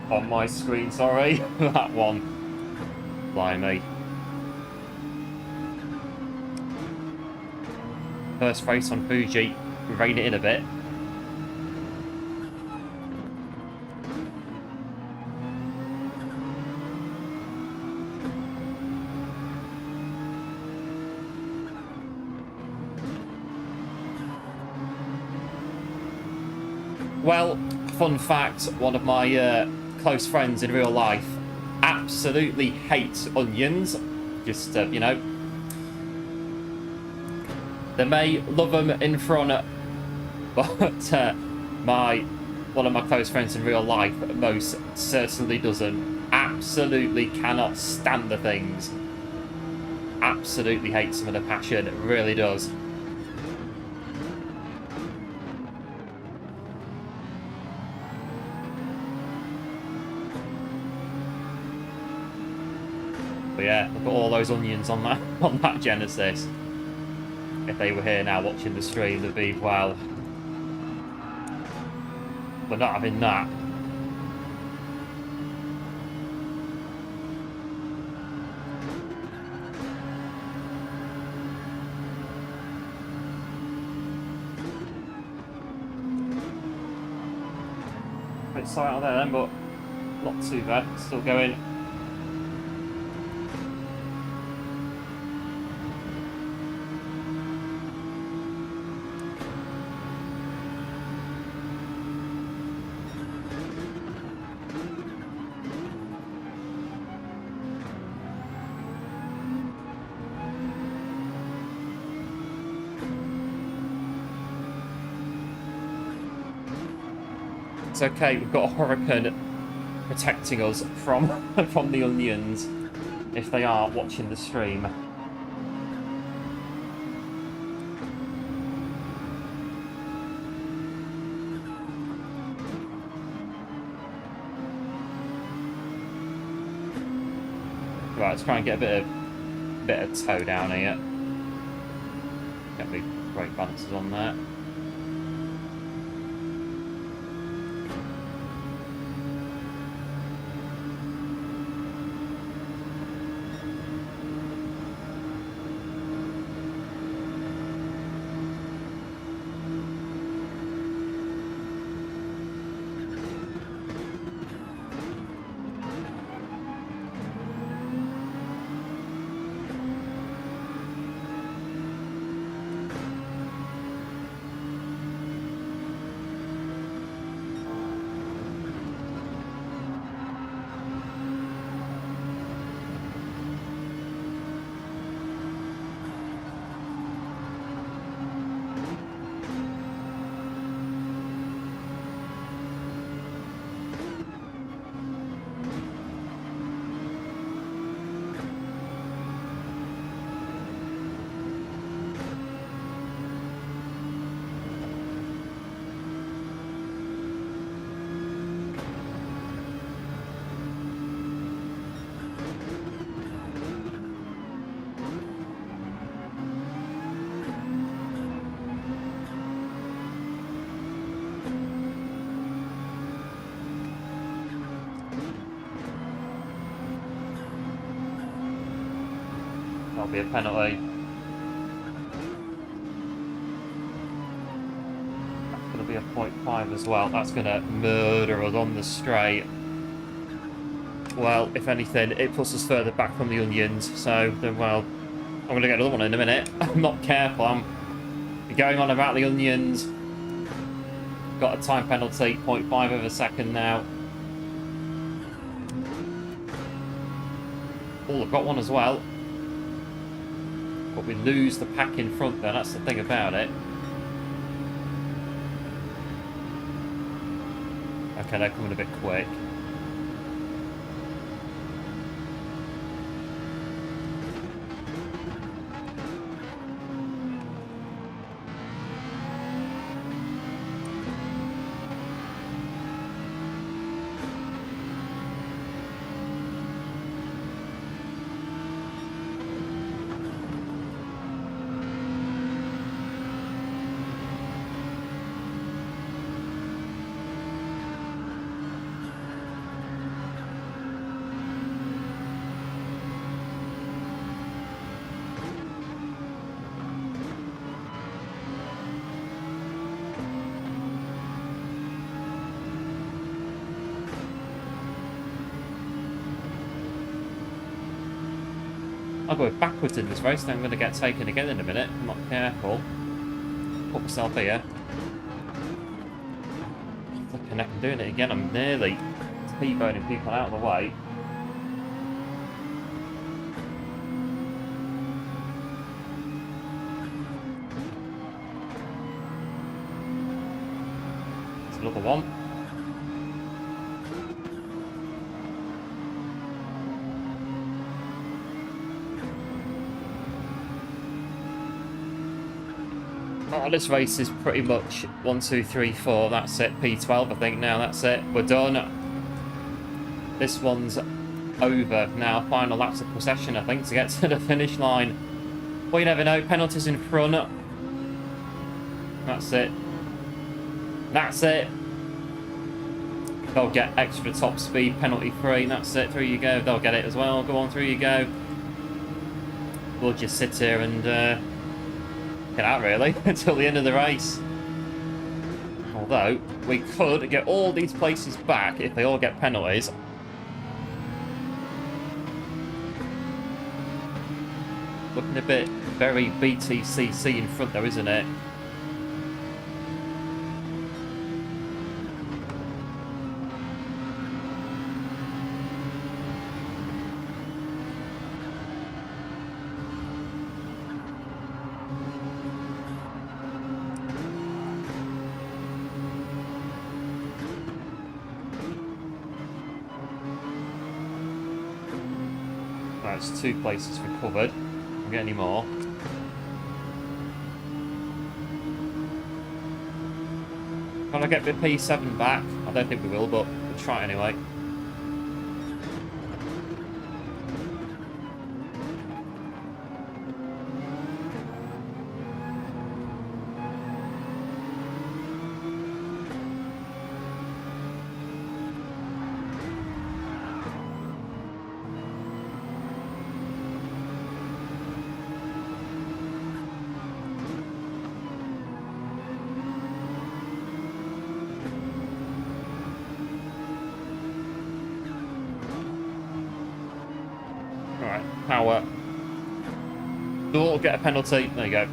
On my screen, sorry. That one. Blimey. First race on Fuji. Rein it in a bit. Well, fun fact, one of my close friends in real life absolutely hates onions. Just, you know. They may love them in front, but one of my close friends in real life most certainly doesn't. Absolutely cannot stand the things. Absolutely hates them with a passion. It really does. But yeah, look at all those onions on that Genesis. If they were here now watching the stream, they'd be, well, we're not having that. Bit sight out there then, but not too bad. Still going. It's okay, we've got a hurricane protecting us from from the onions if they are watching the stream. Right, let's try and get a bit of toe down here. Get me great balances on there. That'll be a penalty. That's going to be a 0.5 as well. That's going to murder us on the straight. Well, if anything, it puts us further back from the onions. So, then, well, I'm going to get another one in a minute. I'm not careful. I'm going on about the onions. Got a time penalty, 0.5 of a second now. Oh, I've got one as well. But we lose the pack in front there. That's the thing about it. Okay, they're coming a bit quick. I'll go backwards in this race, then I'm going to get taken again in a minute. I'm not careful. Put myself here. Looking at doing it again. I'm nearly T-boning people out of the way. There's another one. Oh, this race is pretty much 1, 2, 3, 4. That's it. P12, I think now. That's it. We're done. This one's over now. Final laps of procession, I think, to get to the finish line. Well, you never know. Penalties in front. That's it. That's it. They'll get extra top speed, penalty free. That's it. Through you go. They'll get it as well. Go on, through you go. We'll just sit here and get out, really, until the end of the race. Although, we could get all these places back if they all get penalties. Looking a bit very BTCC in front, though, isn't it? That's 2 places recovered. Don't get any more. Can I get the P7 back? I don't think we will, but we'll try anyway. Power. We'll get a penalty. There you go.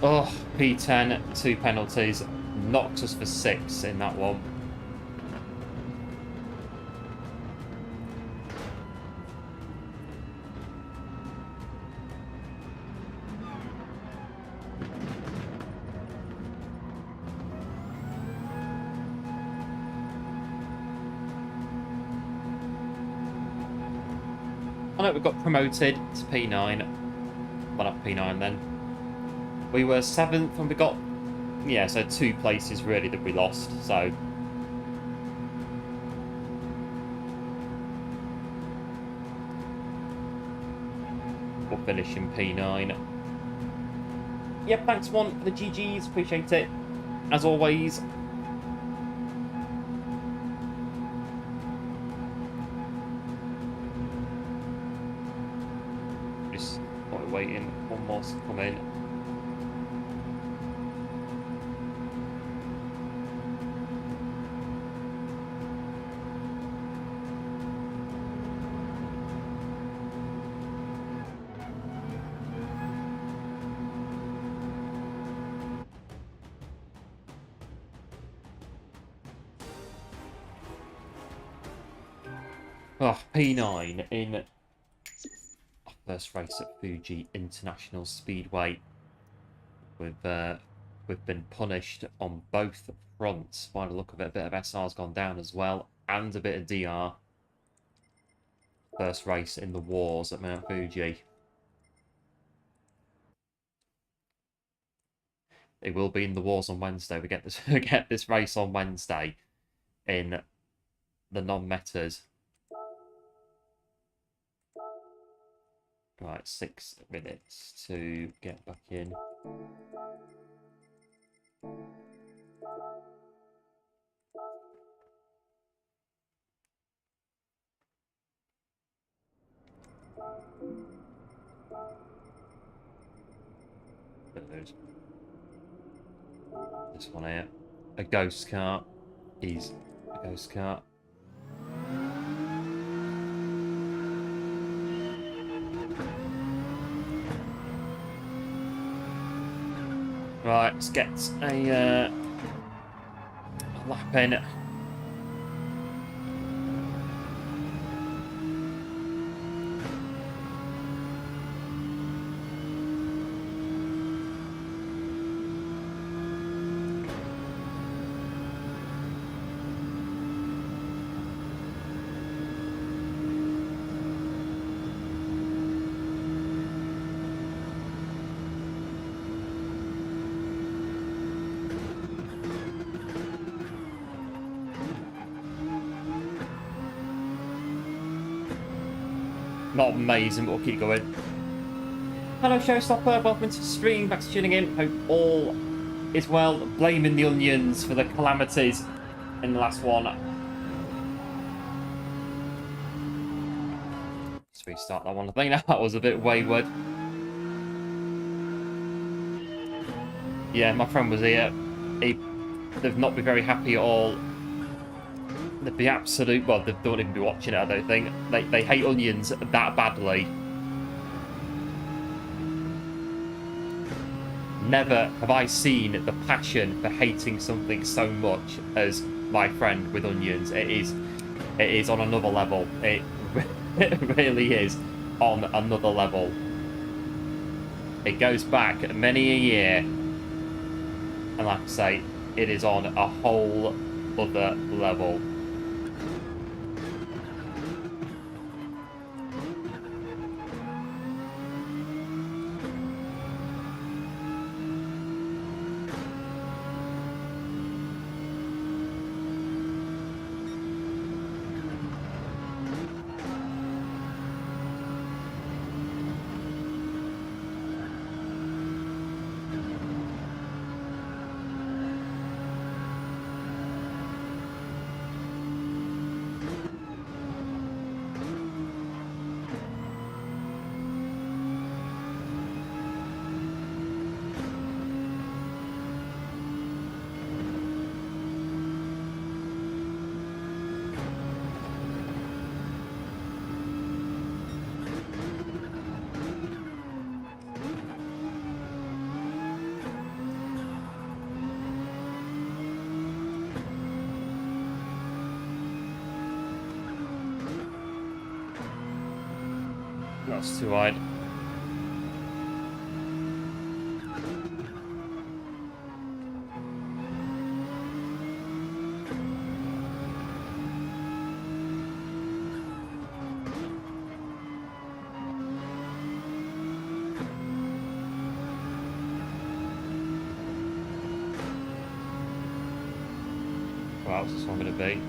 Oh, P10, 2 penalties. Knocked us for 6 in that one. I know we got promoted to P9. Well, not P9 then. We were 7th and we got... Yeah, so 2 places really that we lost, so... We'll finish in P9. Yep, thanks one for the GGs, appreciate it. As always. Just while we're waiting, one more to come in. Oh, P9 in our first race at Fuji International Speedway. We've been punished on both fronts. By the look of it, a bit of SR's gone down as well, and a bit of DR. First race in the wars at Mount Fuji. It will be in the wars on Wednesday. We get this race on Wednesday in the non-metas. Right, 6 minutes to get back in. This one here. A ghost car is a ghost car. Right, let's get a lap in. Not amazing, but we'll keep going. Hello, Showstopper. Welcome to the stream. Back to tuning in. Hope all is well. Blaming the onions for the calamities in the last one. Let's restart that one. I think that was a bit wayward. Yeah, my friend was here. They've not been very happy at all. They'd be absolute... Well, they don't even be watching it, I don't think. They hate onions that badly. Never have I seen the passion for hating something so much as my friend with onions. It is on another level. It really is on another level. It goes back many a year. And like I say, it is on a whole other level. That's too wide. Wow, what's this one going to be?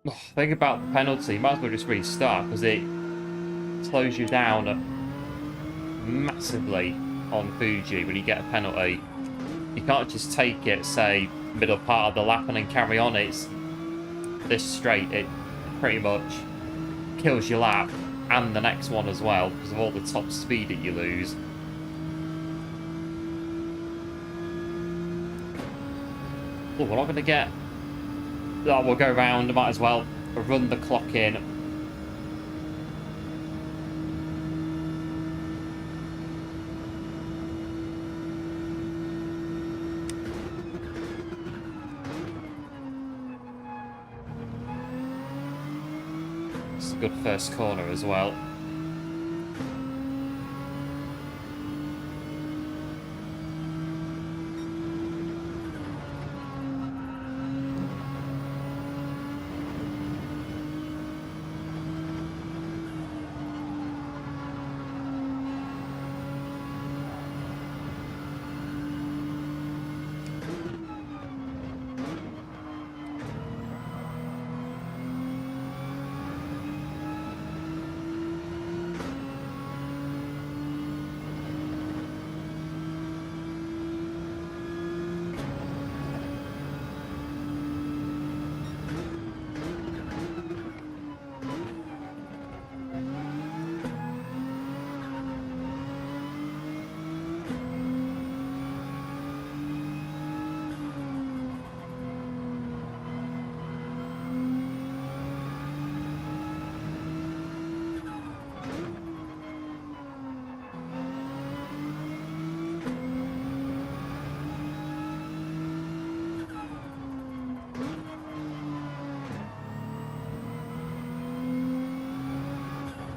Think about the penalty. You might as well just restart because it slows you down massively on Fuji when you get a penalty. You can't just take it, say, middle part of the lap and then carry on. It's this straight. It pretty much kills your lap and the next one as well because of all the top speed that you lose. Oh, we're not going to get... Oh, we'll go round. Might as well run the clock in. It's a good first corner as well.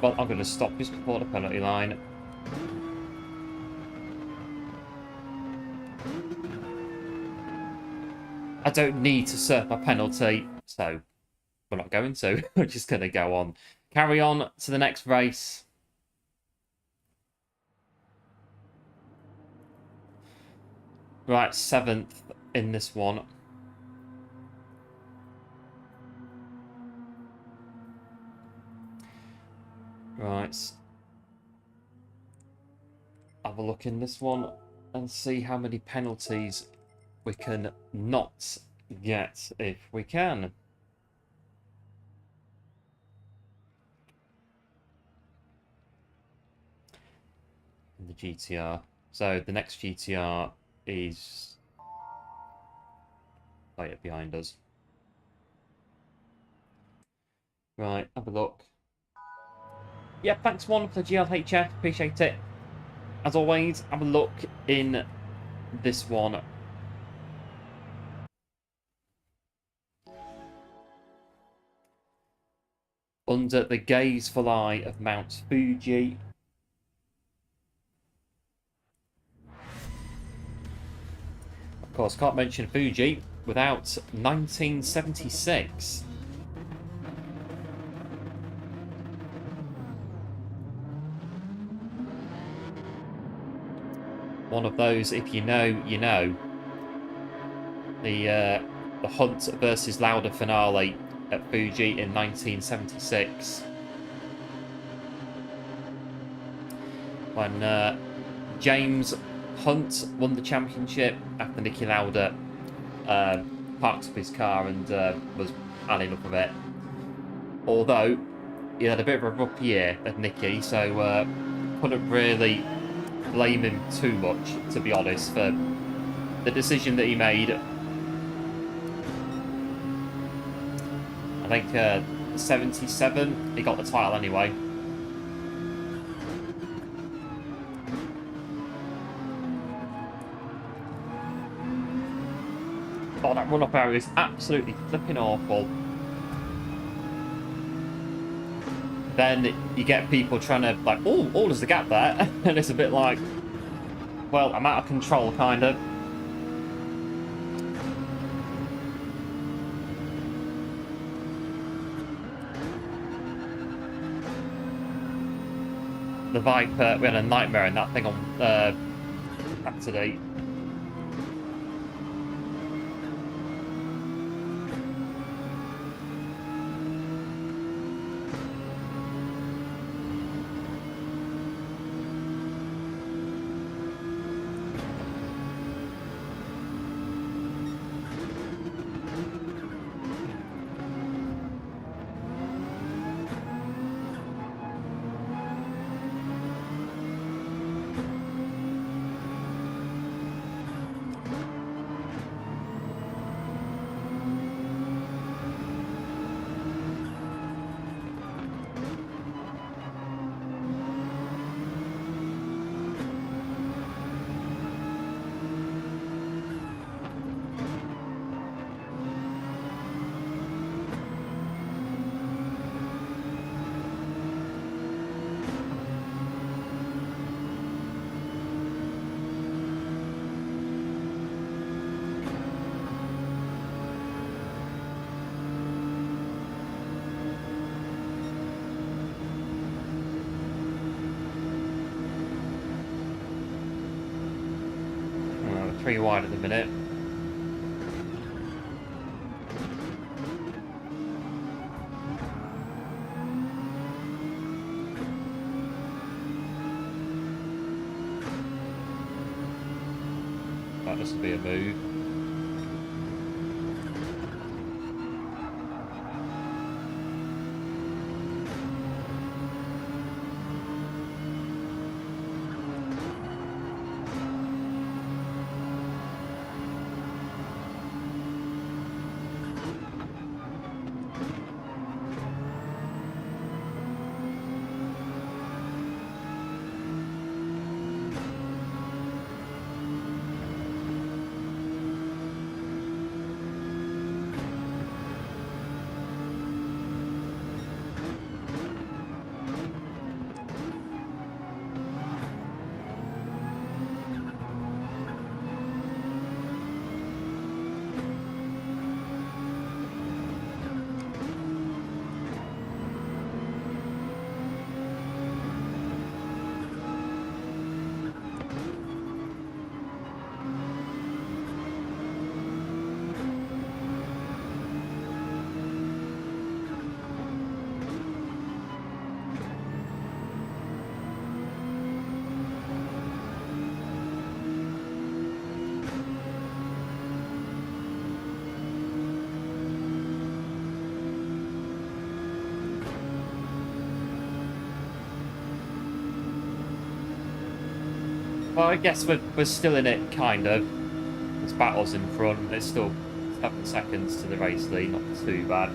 Well, I'm going to stop just before the penalty line. I don't need to serve my penalty, so we're not going to. We're just going to go on. Carry on to the next race. Right, 7th in this one. Right. Have a look in this one and see how many penalties we can not get if we can. In the GTR. So the next GTR is right behind us. Right, have a look. Yeah, thanks one for the GLHF, appreciate it. As always, have a look in this one. Under the gazeful eye of Mount Fuji. Of course, can't mention Fuji without 1976. One of those, if you know, you know. The Hunt versus Lauda finale at Fuji in 1976. When James Hunt won the championship after Niki Lauda parked up his car and was had enough of it. Although he had a bit of a rough year at Niki, so couldn't really blame him too much, to be honest, for the decision that he made. I think 77, he got the title anyway. Oh, that run-up area is absolutely flipping awful. Then you get people trying to, like, oh, there's the gap there. And it's a bit like, well, I'm out of control, kind of. The Viper, we had a nightmare in that thing on Saturday. pretty wide at the minute. That must be a move. Well, I guess we're still in it, kind of. There's battles in front. It's still 7 seconds to the race lead, not too bad.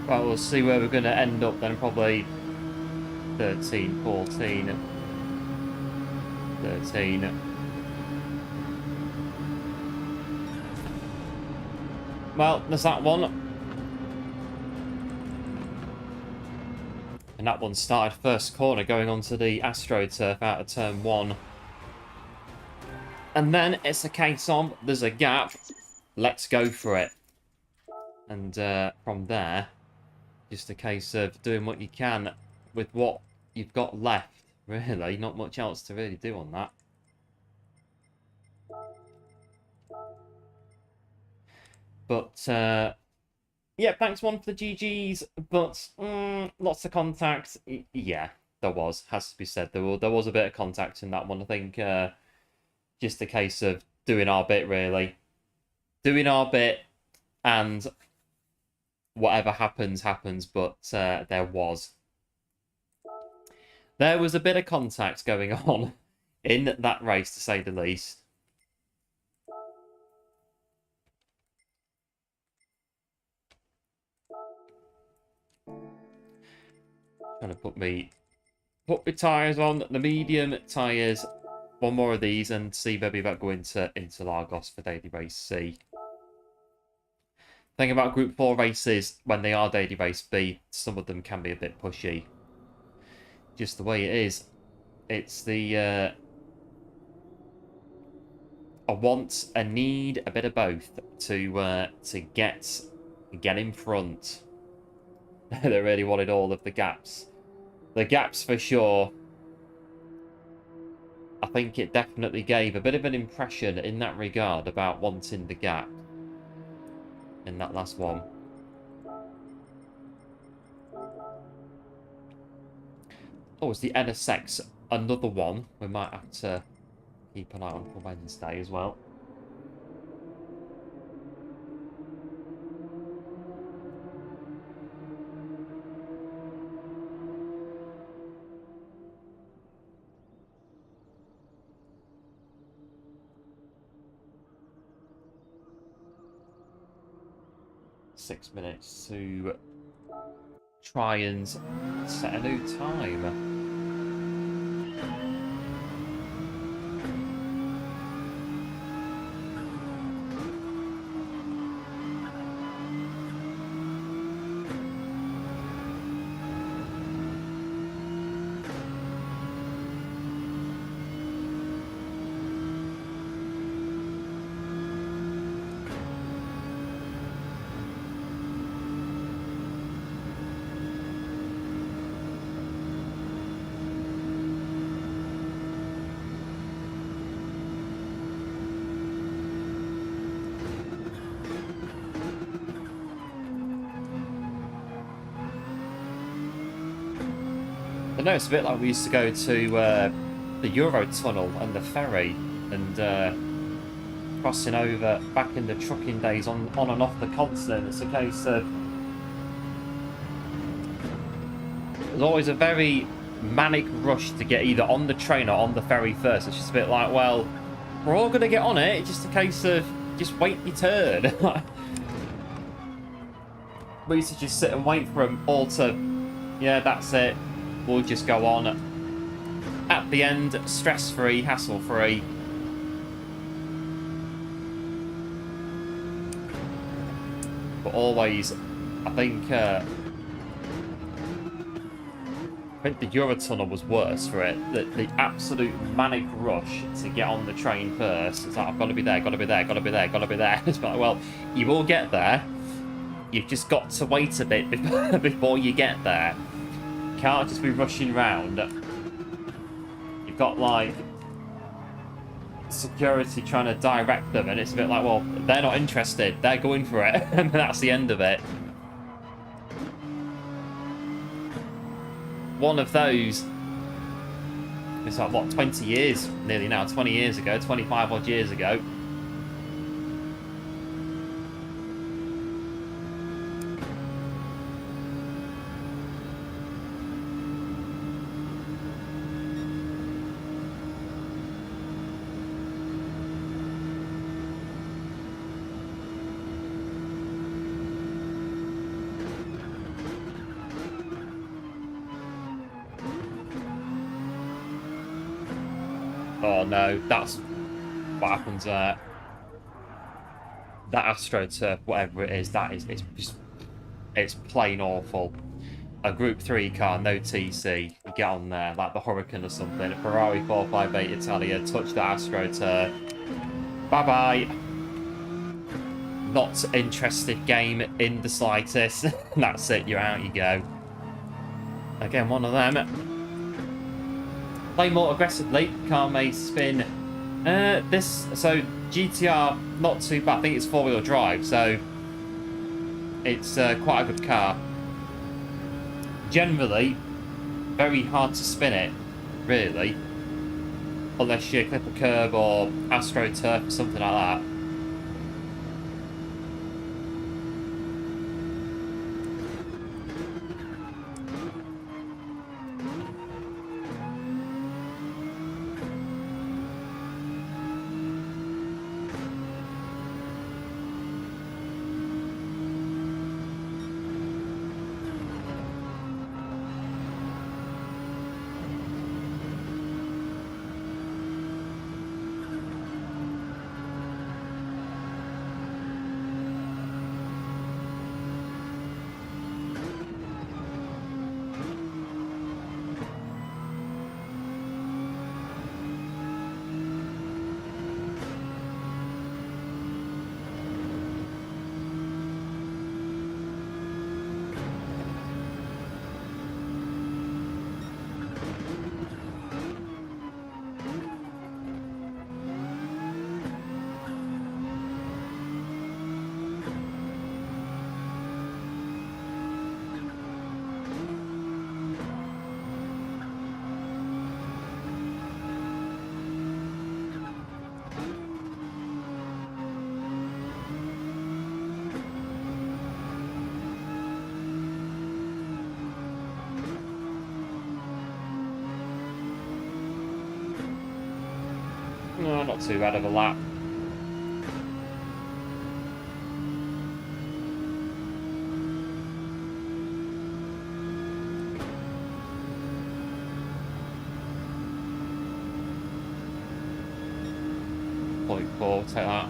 Right, we'll see where we're going to end up then. Probably 13, 14, 13. Well, there's that one. And that one started first corner going onto the AstroTurf out of turn 1. And then it's a case of, there's a gap, let's go for it. And from there, just a case of doing what you can with what you've got left. Really, not much else to really do on that. But, yeah, thanks one for the GGs. But, lots of contact. Yeah, there was, has to be said. There was a bit of contact in that one. I think just a case of doing our bit, really. Doing our bit, and whatever happens, happens. But there was a bit of contact going on in that race, to say the least. Trying to put my tyres on, the medium tyres. One more of these and see maybe about going to Interlagos for Daily Race C. Thing about Group 4 races, when they are Daily Race B, some of them can be a bit pushy. Just the way it is. It's the a want, a need, a bit of both to get in front. They really wanted all of the gaps. The gaps for sure. I think it definitely gave a bit of an impression in that regard about wanting the gap in that last one. Oh, it's the NSX, another one. We might have to keep an eye on for Wednesday as well. .6 minutes to try and set a new time. I know it's a bit like we used to go to the Eurotunnel and the ferry and crossing over back in the trucking days on and off the continent. It's a case of there's always a very manic rush to get either on the train or on the ferry first. It's just a bit like, well, we're all going to get on it. It's just a case of just wait your turn. We used to just sit and wait for them all to, yeah, that's it. We'll just go on. At the end, stress-free, hassle-free. But always, I think the Eurotunnel was worse for it. The absolute manic rush to get on the train first. It's like, I've got to be there, got to be there, got to be there, got to be there. It's like, well, you will get there. You've just got to wait a bit before you get there. Can't just be rushing round. You've got like security trying to direct them, and it's a bit like, well, they're not interested, they're going for it, and that's the end of it. One of those, it's like, what, 20 years nearly now, 20 years ago, 25 odd years ago. Oh no, that's what happens there. That AstroTurf, whatever it is, it's just it's plain awful. A Group 3 car, no TC. You get on there, like the Hurricane or something. A Ferrari 458 Italia, touch the AstroTurf. Bye-bye. Not interested game in the slightest. That's it, you're out, you go. Again, one of them. Play more aggressively. Car may spin. So GTR, not too bad. I think it's four-wheel drive, so it's quite a good car. Generally, very hard to spin it, really. Unless you clip a curb or AstroTurf or something like that. No, not too bad of a lap. .4, take that.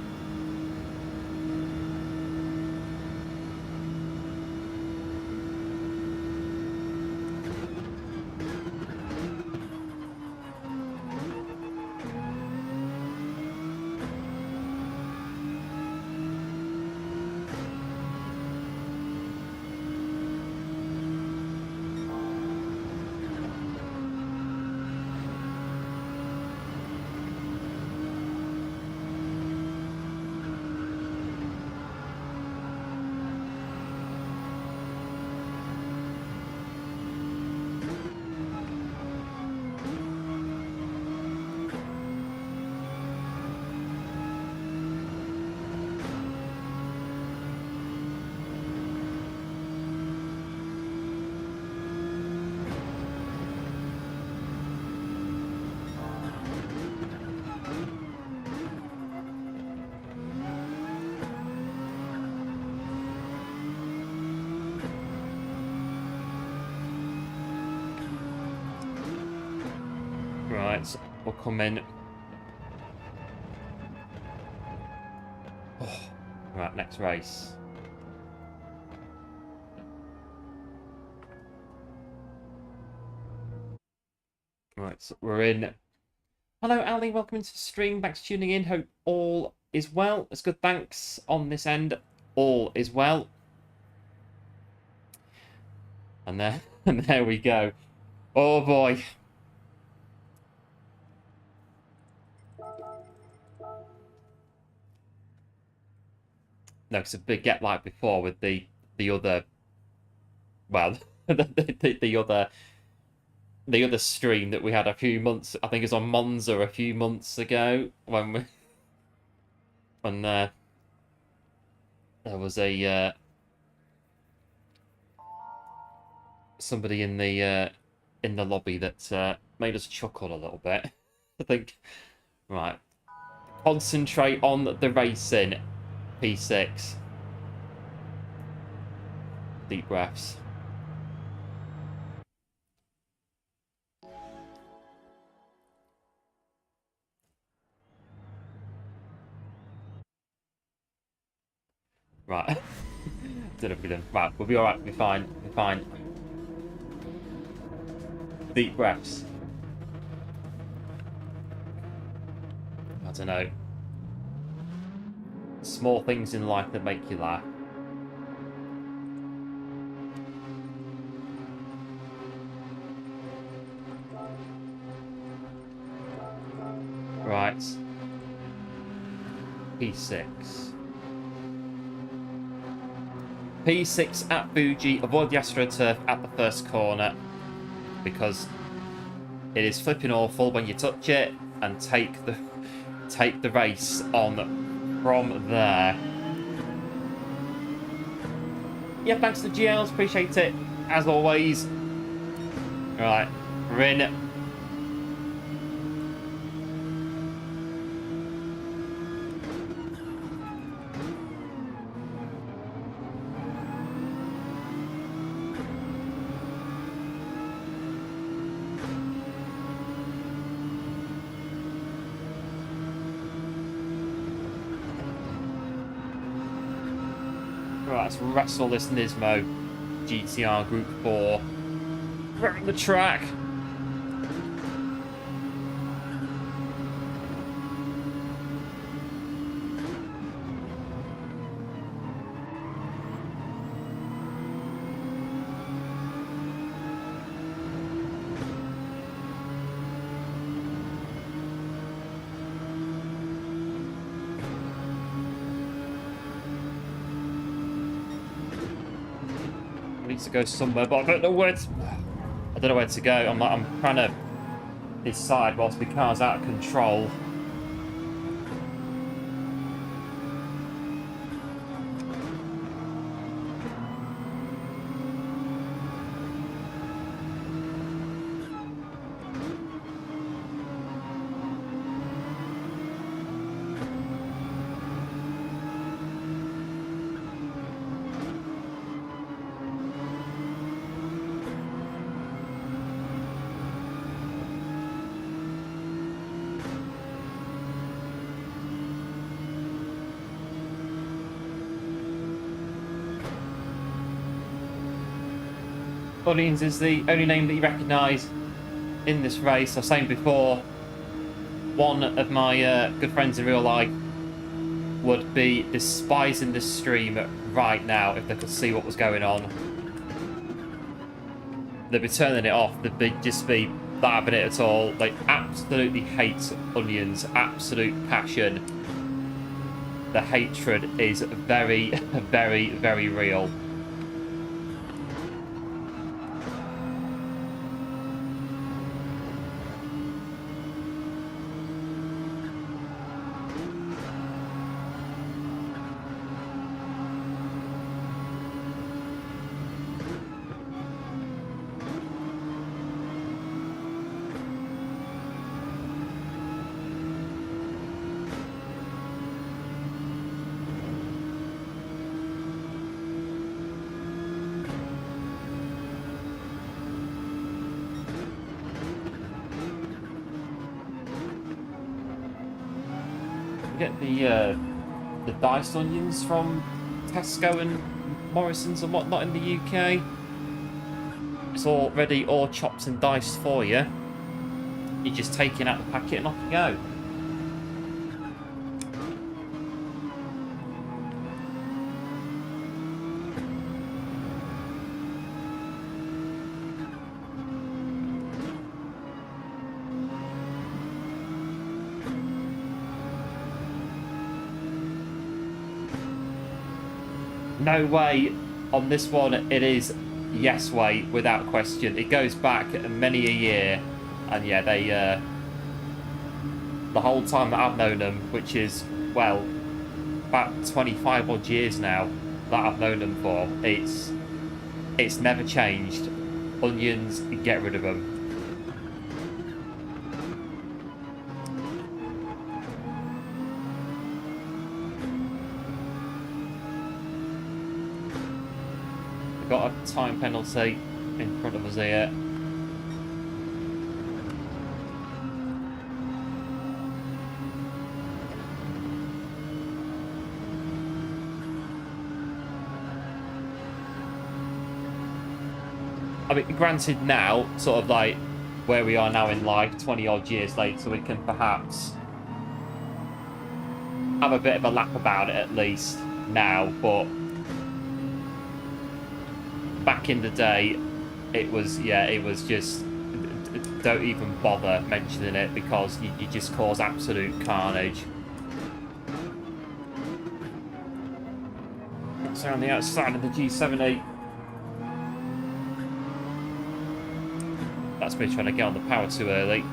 Right, so we'll come in. Oh, right, next race. Right, so we're in. Hello, Ali. Welcome into the stream. Thanks for tuning in. Hope all is well. It's good. Thanks on this end. All is well. And there, and there we go. Oh boy. No, it's a big get like before with the other. Well, the other stream that we had a few months. I think it was on Monza a few months ago when there was a somebody in the lobby that made us chuckle a little bit. I think. Right. Concentrate on the racing. P6. Deep breaths. Right. Don't know if we're done. Right, we'll be alright, we'll be fine, we'll be fine. Deep breaths. I don't know. Small things in life that make you laugh. Right. P6. P6 at Fuji. Avoid the AstroTurf at the first corner, because it is flipping awful when you touch it, and take the race on from there. Yeah, thanks to GLs, appreciate it as always. Right, we're in. Right, let's wrestle this Nismo GTR Group 4 around the track. To go somewhere, but I don't know where to go. I'm trying to decide whilst my car's out of control. Onions is the only name that you recognise in this race. I was saying before, one of my good friends in real life would be despising this stream right now if they could see what was going on. They'd be turning it off. They'd just be not having it at all. They absolutely hate Onions. Absolute passion. The hatred is very, very, very real. Get the diced onions from Tesco and Morrison's and whatnot in the UK. It's already all chopped and diced for you. You're just taking out the packet and off you go. No way on this one. It is yes way without question. It goes back many a year, and yeah, they the whole time that I've known them, which is, well, about 25 odd years now that I've known them for, it's never changed. Onions, get rid of them. Got a time penalty in front of us here. I mean, granted now, sort of like where we are now in life, 20 odd years later, we can perhaps have a bit of a laugh about it at least now, but back in the day, it was, yeah, it was just, don't even bother mentioning it because you just cause absolute carnage. That's around the outside of the G70. That's me trying to get on the power too early.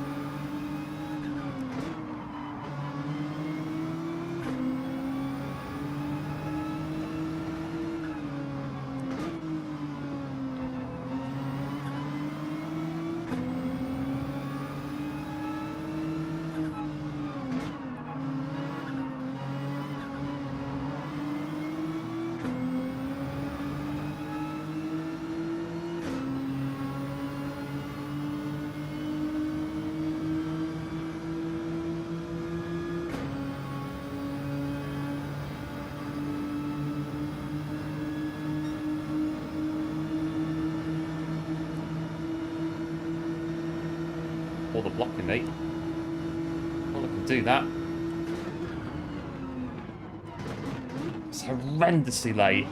All the blocking, mate. Well, I can do that. It's horrendously late.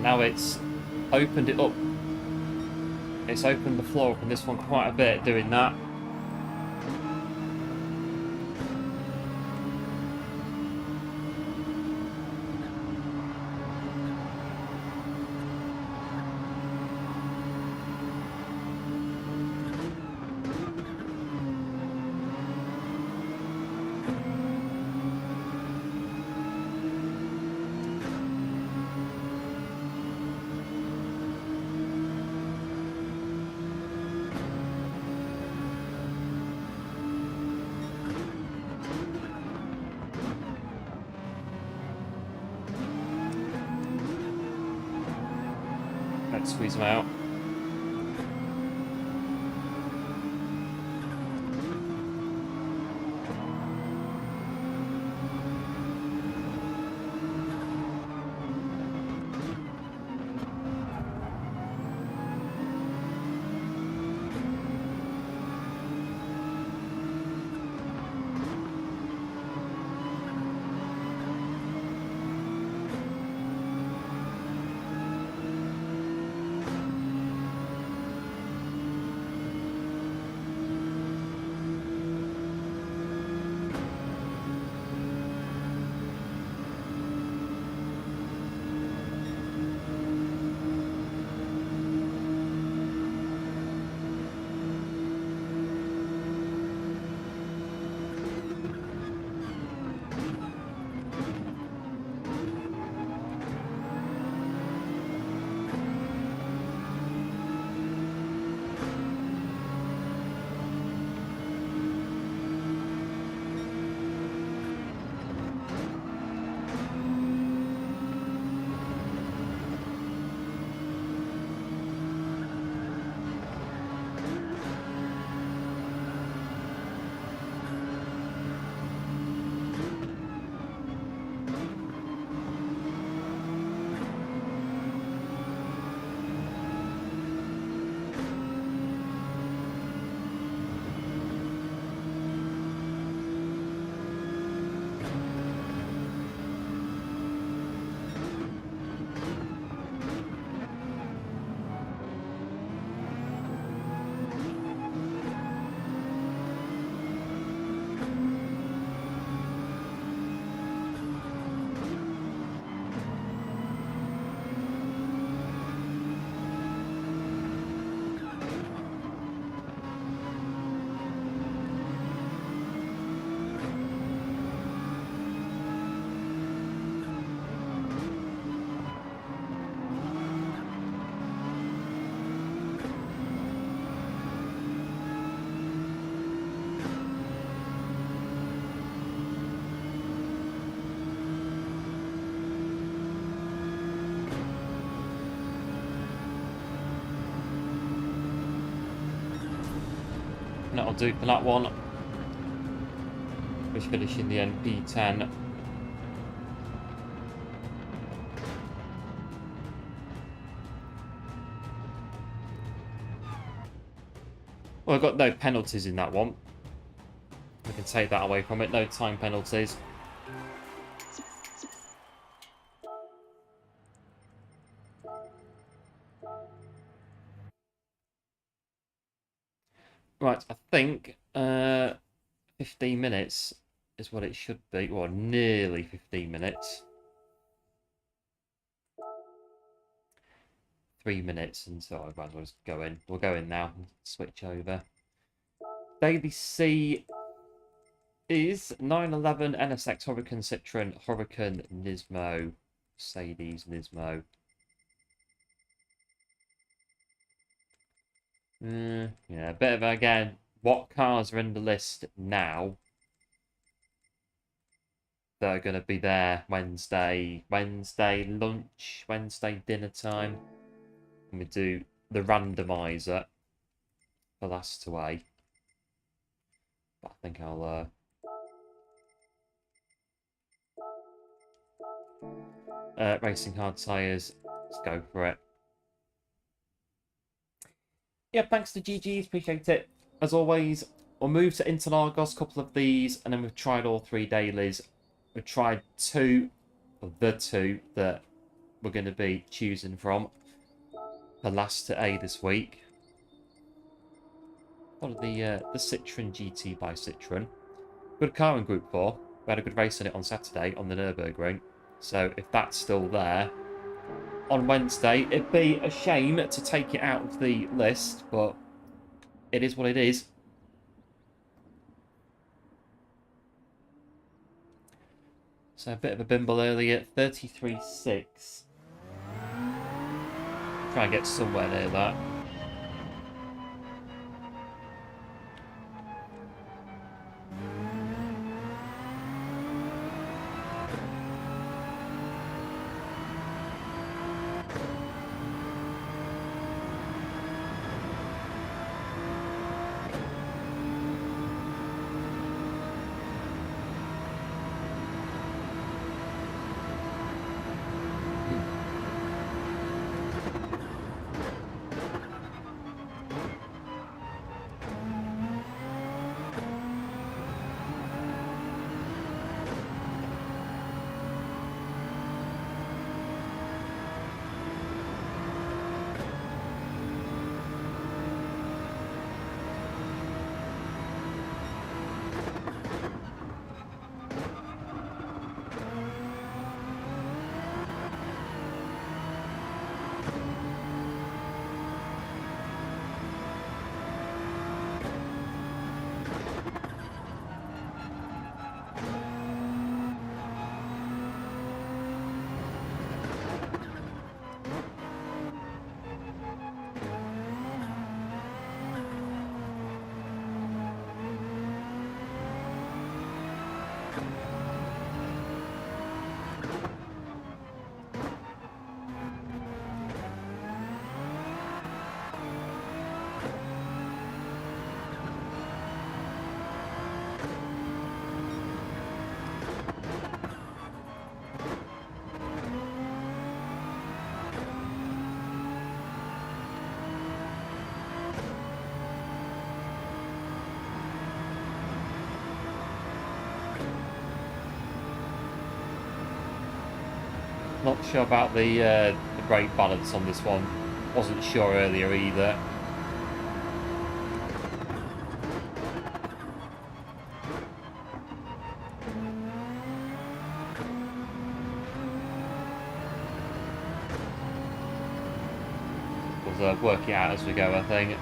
Now it's opened it up. It's opened the floor up in this one quite a bit doing that. Let's squeeze them out. That'll do for that one. Just finishing the NP10. Well, I've got no penalties in that one. I can take that away from it. No time penalties. Right, I think 15 minutes is what it should be. Well, nearly 15 minutes. 3 minutes, and so I might as well just go in. We'll go in now and switch over. Daily C is 911 NSX Hurricane Citroen Hurricane Nismo Mercedes Nismo. Yeah, a bit of again. What cars are in the list now that are going to be there Wednesday lunch, Wednesday dinner time? And we do the randomizer for last away. But I think I'll racing hard tyres. Let's go for it. Yeah, thanks to GG's, appreciate it. As always, we'll move to Interlagos, a couple of these, and then we've tried all 3 dailies. We've tried 2 of the 2 that we're going to be choosing from for last to A this week. What are the Citroen GT by Citroen? Good car in Group 4. We had a good race on it on Saturday on the Nürburgring. So if that's still there on Wednesday, it'd be a shame to take it out of the list, but it is what it is. So a bit of a bimble earlier, 33.6. Try and get somewhere near that. Not sure about the brake balance on this one. Wasn't sure earlier either. We'll work it out as we go, I think.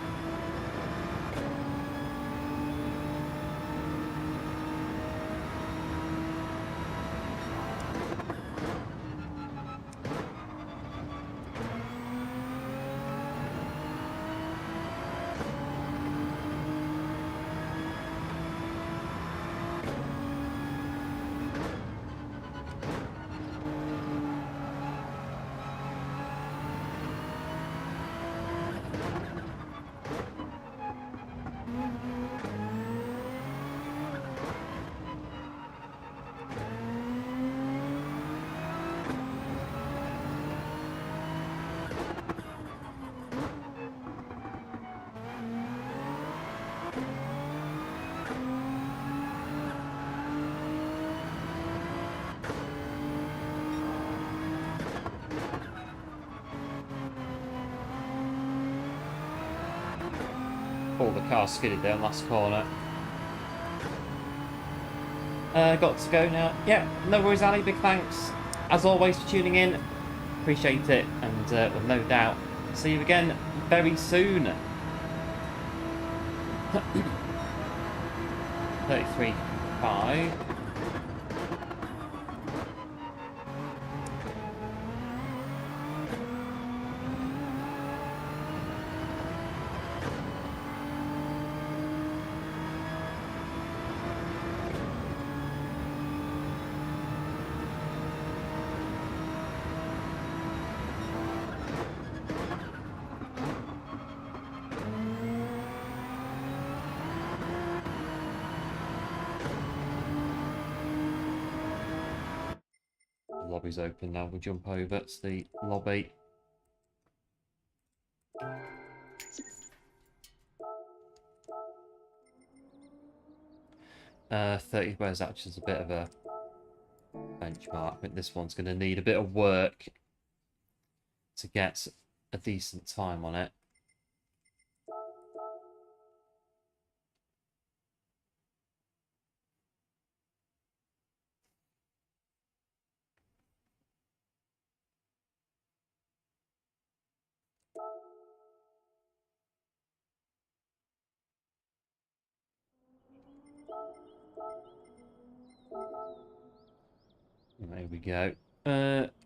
Oh, the car skidded there last corner. Got to go now. Yeah, no worries, Ali. Big thanks, as always, for tuning in. Appreciate it, and we'll no doubt see you again very soon. 33.5. Lobby's open now. We'll jump over to the lobby. Uh, 30, where's that? Just a bit of a benchmark. I think this one's going to need a bit of work to get a decent time on it. There we go.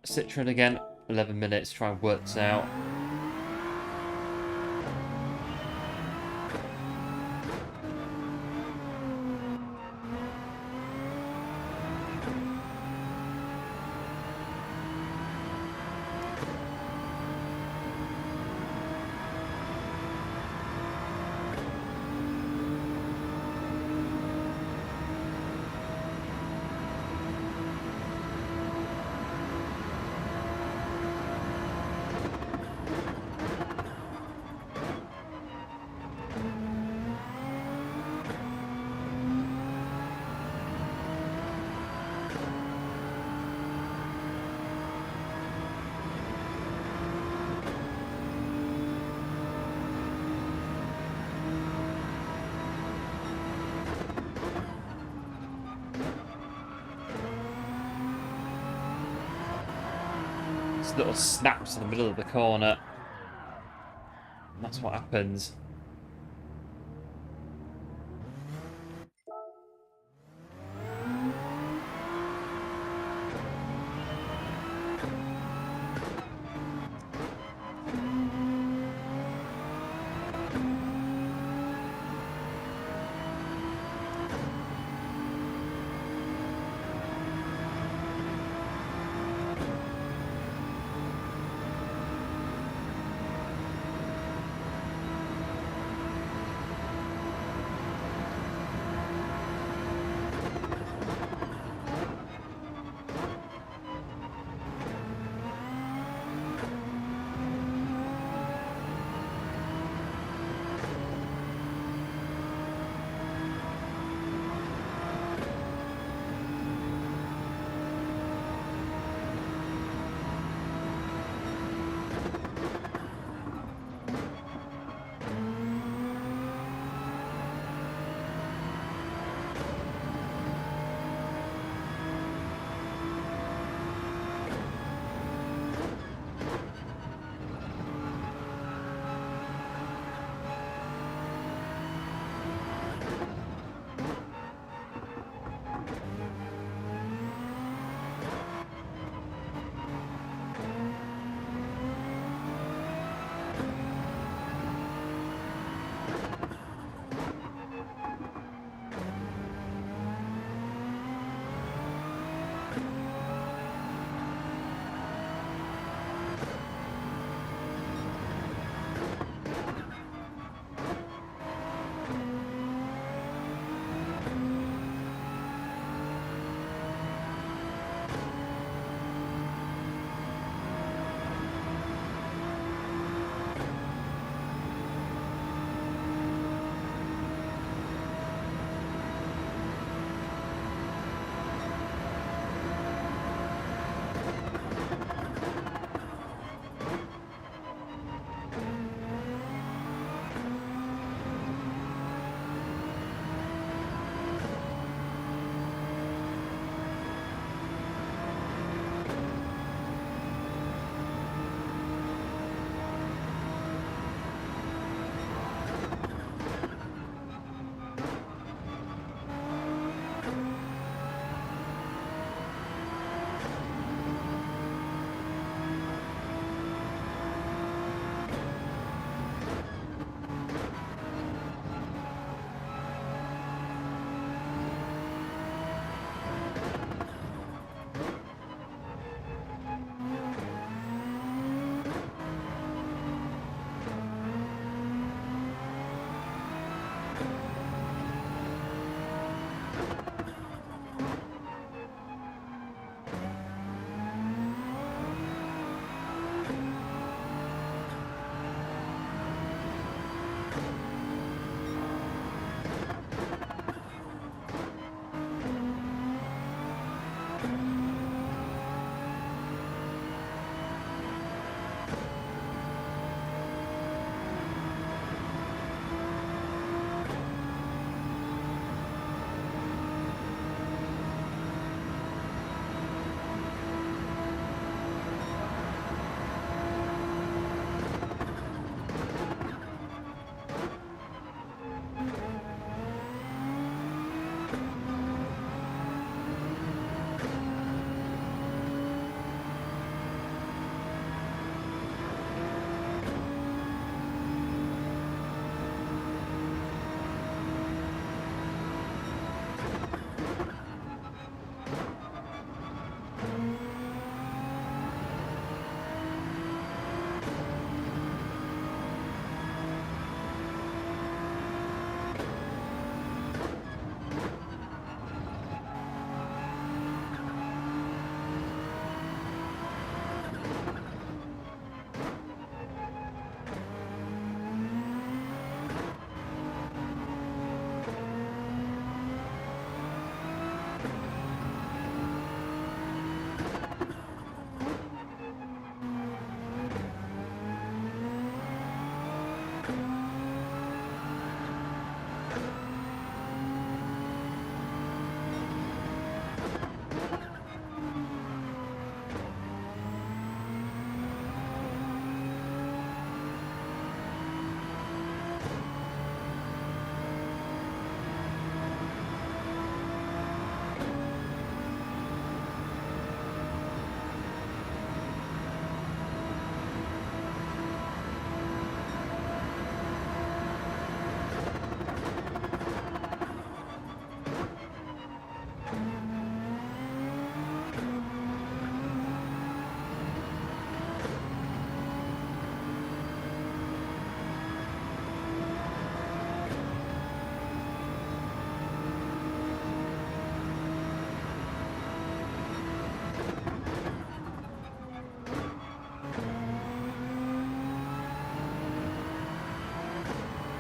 Citroen again, 11 minutes, try and work this out. Little snaps in the middle of the corner. And that's what happens.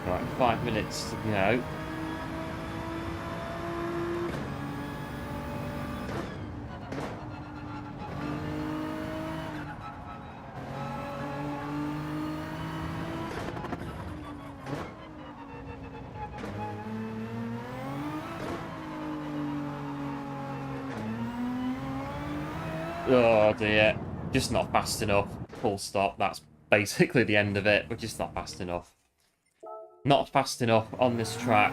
Right, 5 minutes to go. Oh dear, just not fast enough. Full stop. That's basically the end of it. We're just not fast enough. Not fast enough on this track.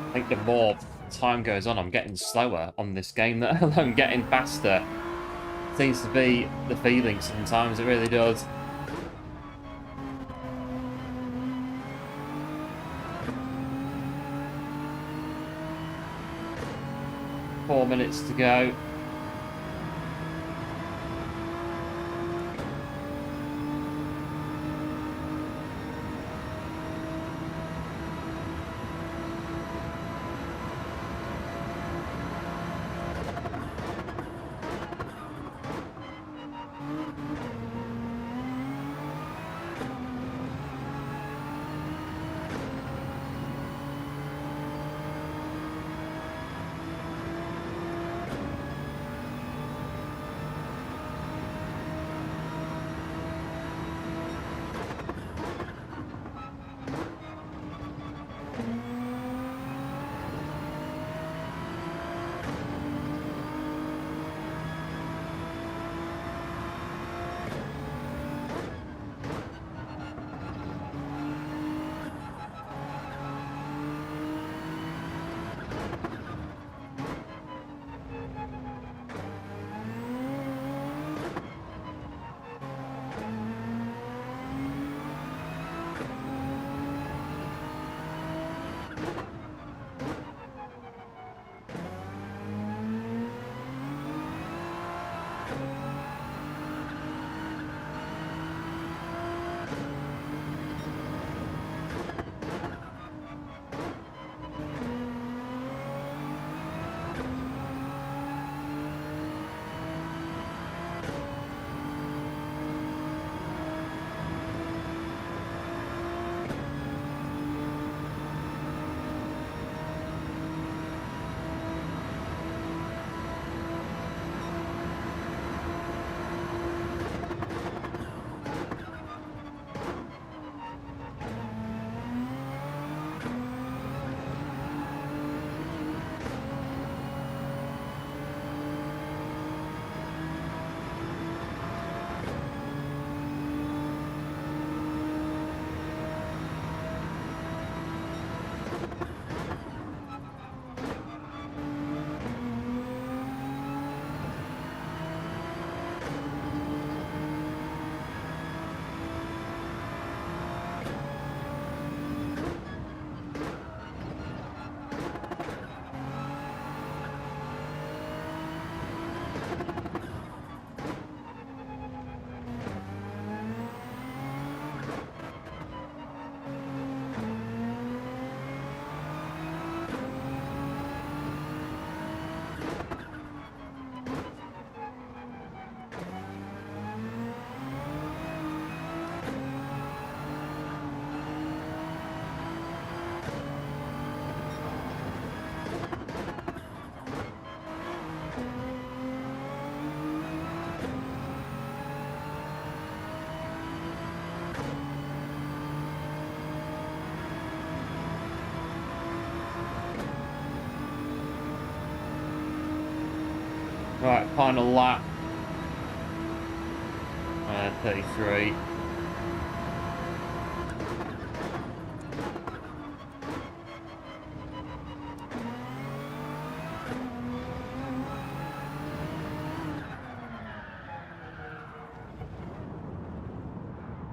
I think the more time goes on, I'm getting slower on this game, that I'm getting faster. Seems to be the feeling sometimes, it really does. Four minutes to go. Right, final lap. 33.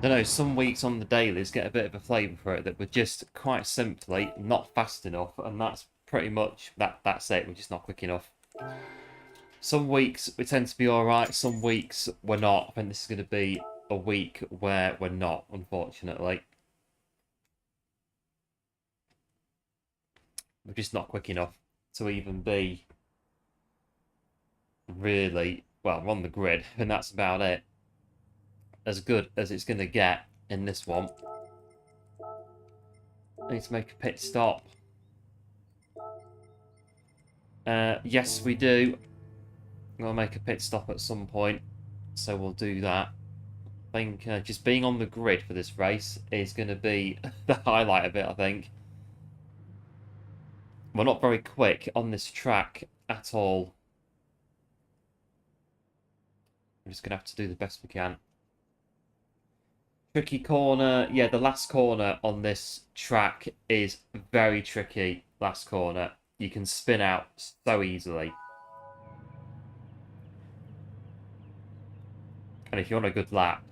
I don't know, some weeks on the dailies get a bit of a flavour for it that we're just quite simply not fast enough, and that's pretty much that's it. We're just not quick enough. Some weeks we tend to be alright, some weeks we're not. I think this is going to be a week where we're not, unfortunately. We're just not quick enough to even be really well, we're on the grid, and that's about it. As good as it's going to get in this one. I need to make a pit stop. Yes, we do. I'm going to make a pit stop at some point, so we'll do that. I think just being on the grid for this race is going to be the highlight of it, I think. We're not very quick on this track at all. We're just going to have to do the best we can. Tricky corner. Yeah, the last corner on this track is very tricky. Last corner. You can spin out so easily. And if you're on a good lap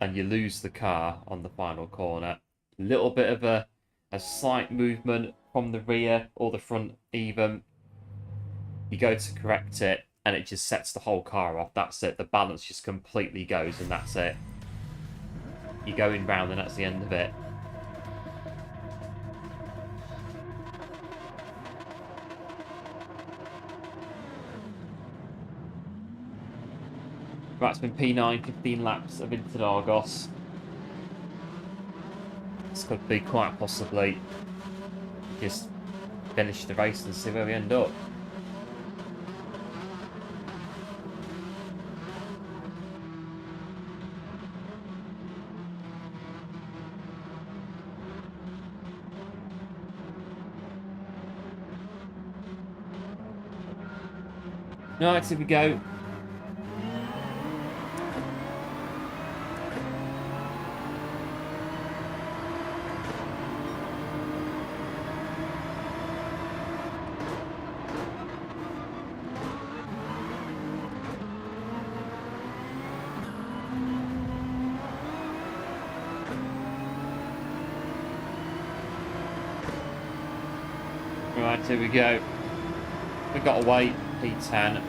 and you lose the car on the final corner, a little bit of a slight movement from the rear or the front even, you go to correct it and it just sets the whole car off. That's it. The balance just completely goes and that's it. You're going round and that's the end of it. Right, it's been P9, 15 laps of Interlagos. This could be quite possibly just finish the race and see where we end up. Right, here we go. Right, here we go. We got to wait. P10.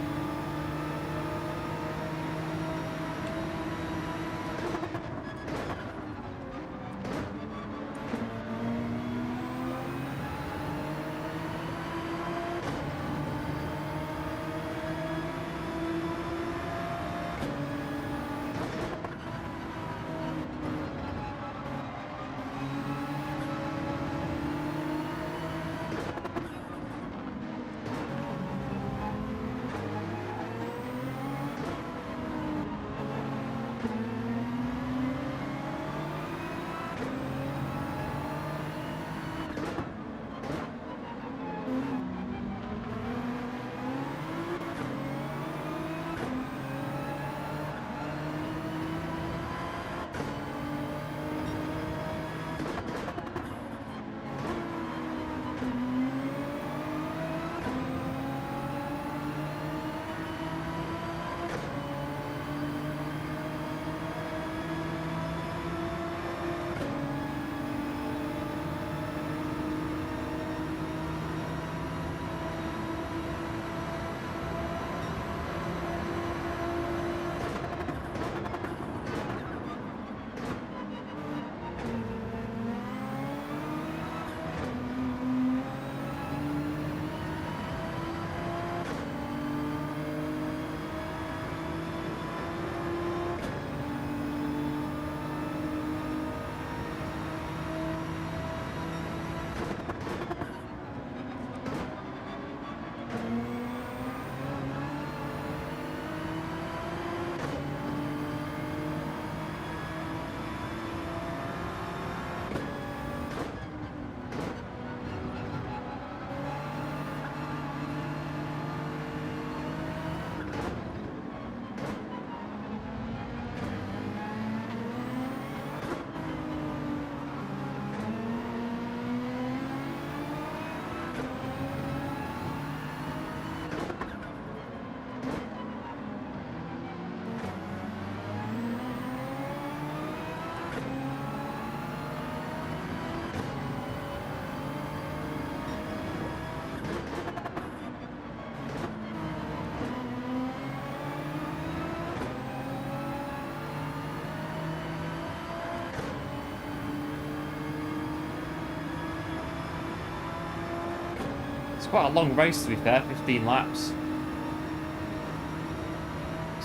It's quite a long race to be fair, 15 laps.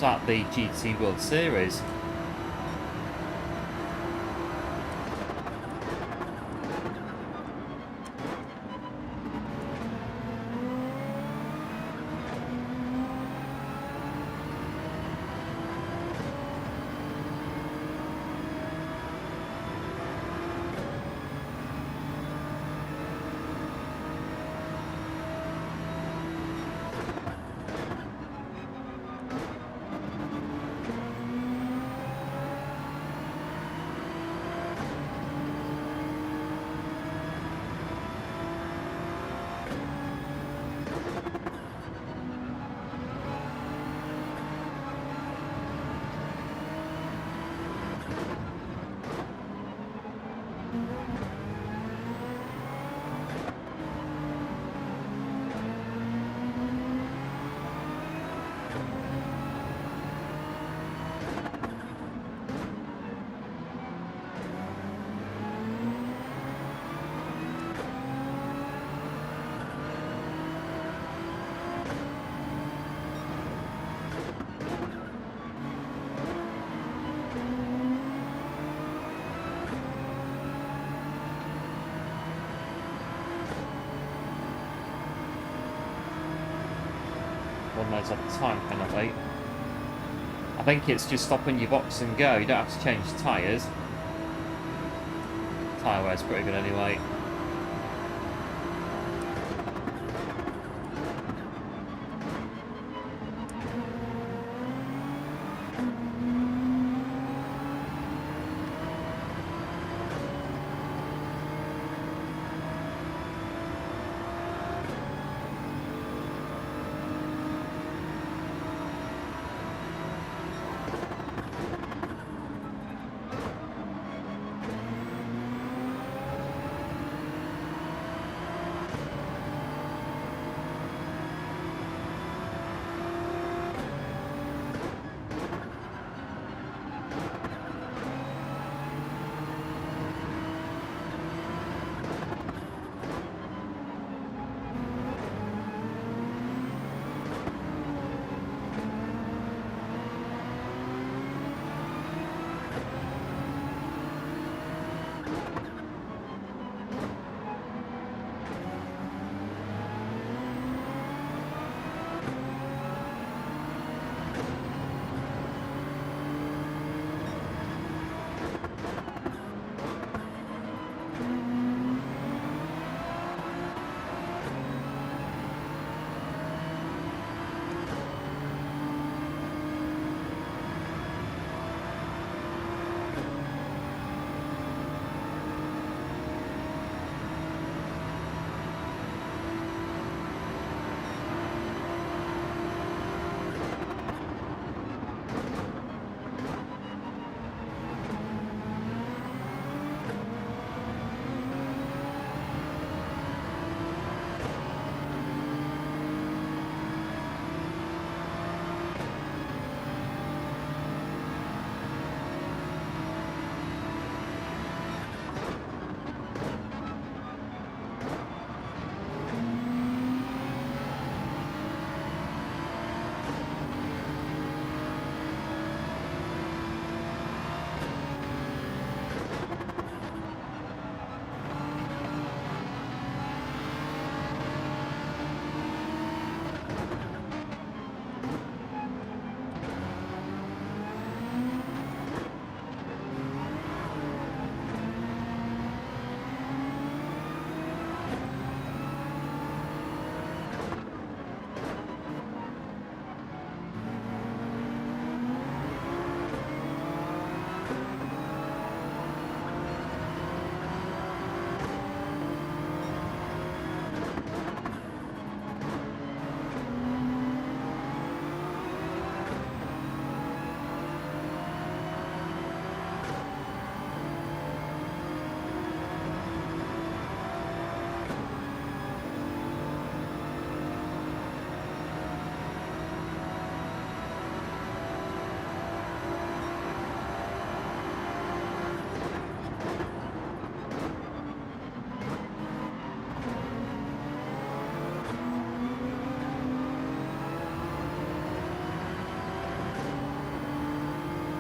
at the GT World Series. Knows at the time penalty. I think it's just stop on your box and go. You don't have to change tyres. Tyre wear's pretty good anyway.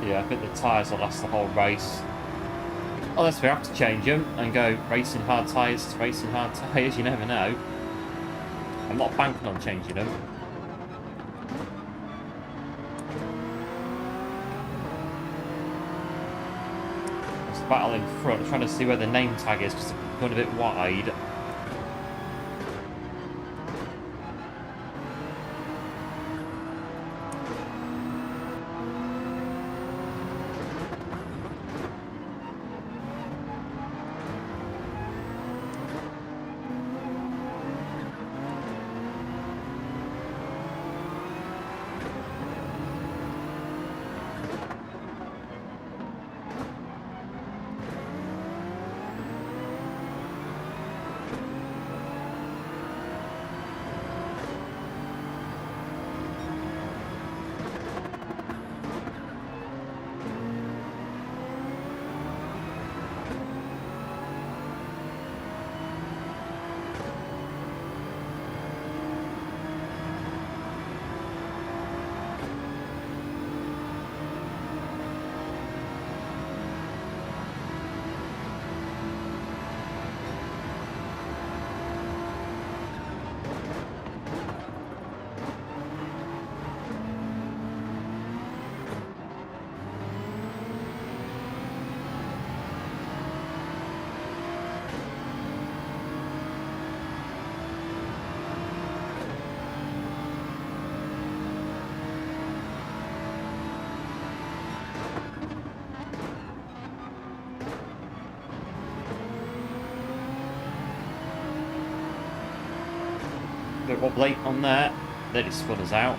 Yeah, I think the tyres will last the whole race. Unless we have to change them and go racing hard tyres to racing hard tyres, you never know. I'm not banking on changing them. There's a battle in front, trying to see where the name tag is because it's going a bit wide. Bit wobbly on there, then it spun us out.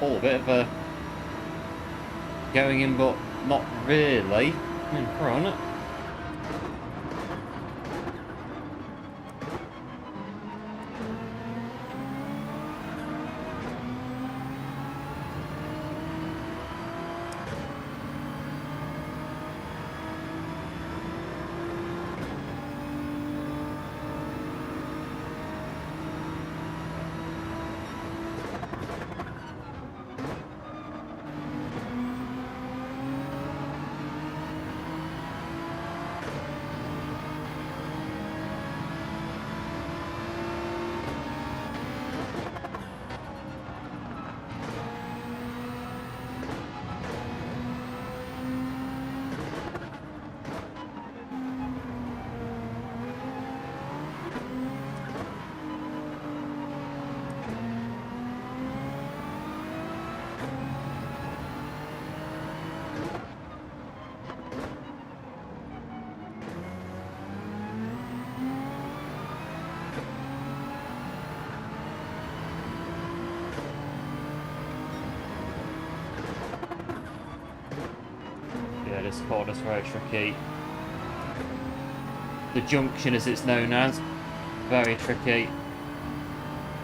All a bit of a going in, but not really in front. Yeah, this corner's very tricky. The junction, as it's known as, very tricky.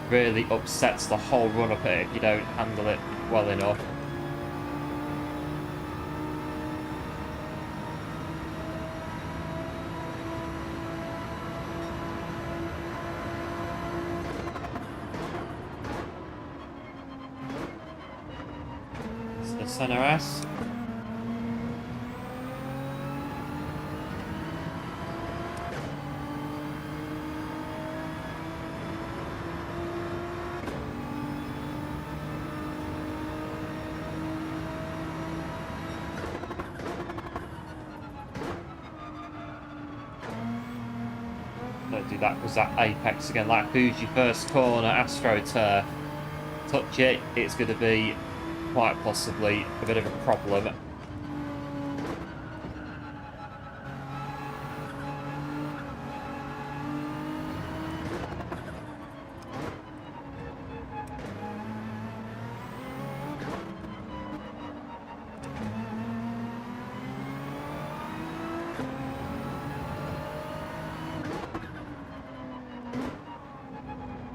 Really upsets the whole run up it if you don't handle it well enough. It's the center S. Don't do that because that apex again, like Fuji first corner, AstroTurf. Touch it, it's going to be quite possibly a bit of a problem.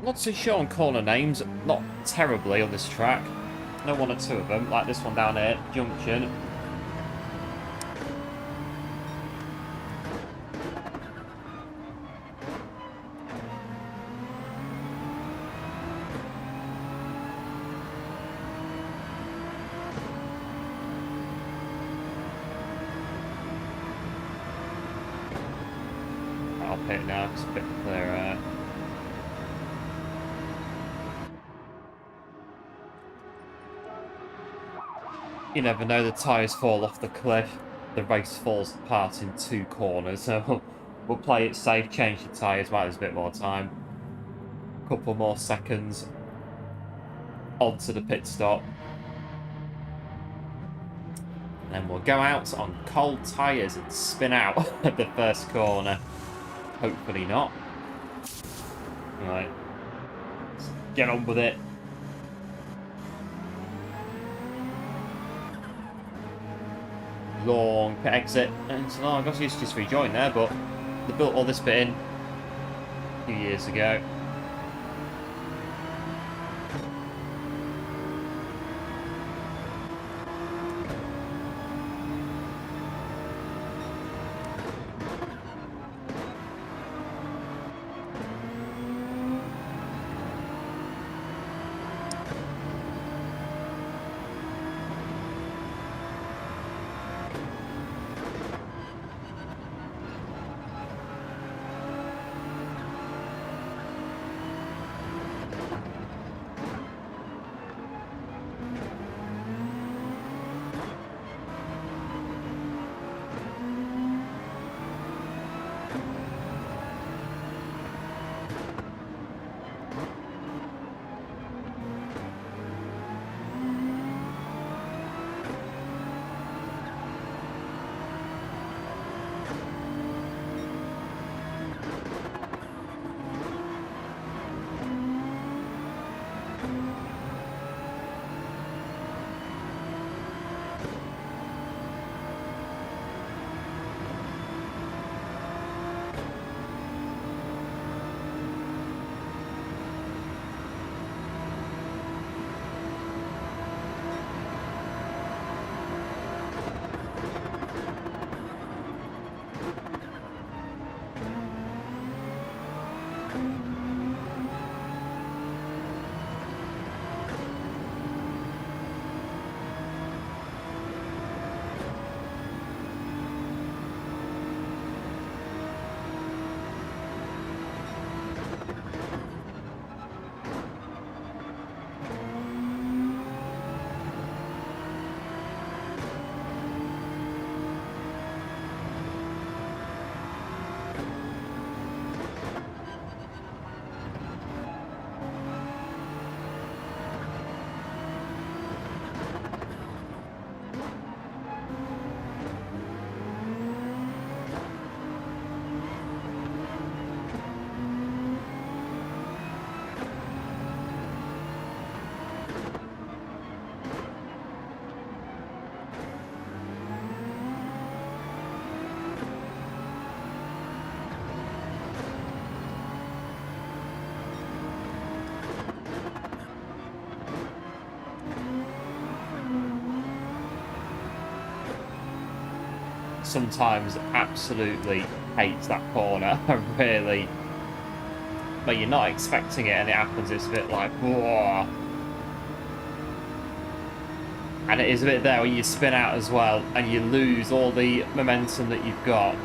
Not too sure on corner names, not terribly on this track. No one or two of them, like this one down here, Junction. I'll pit now, it's a bit clearer. You never know, the tyres fall off the cliff, the race falls apart in 2 corners, so we'll play it safe, change the tyres while there's a bit more time. Couple more seconds onto the pit stop. And then we'll go out on cold tyres and spin out at the first corner. Hopefully not. Right, let's get on with it. Long pit exit, and so I guess he's just rejoined there, but they built all this bit in a few years ago. Sometimes absolutely hates that corner. I really, but you're not expecting it and it happens. It's a bit like, whoa. And it is a bit there when you spin out as well and you lose all the momentum that you've got.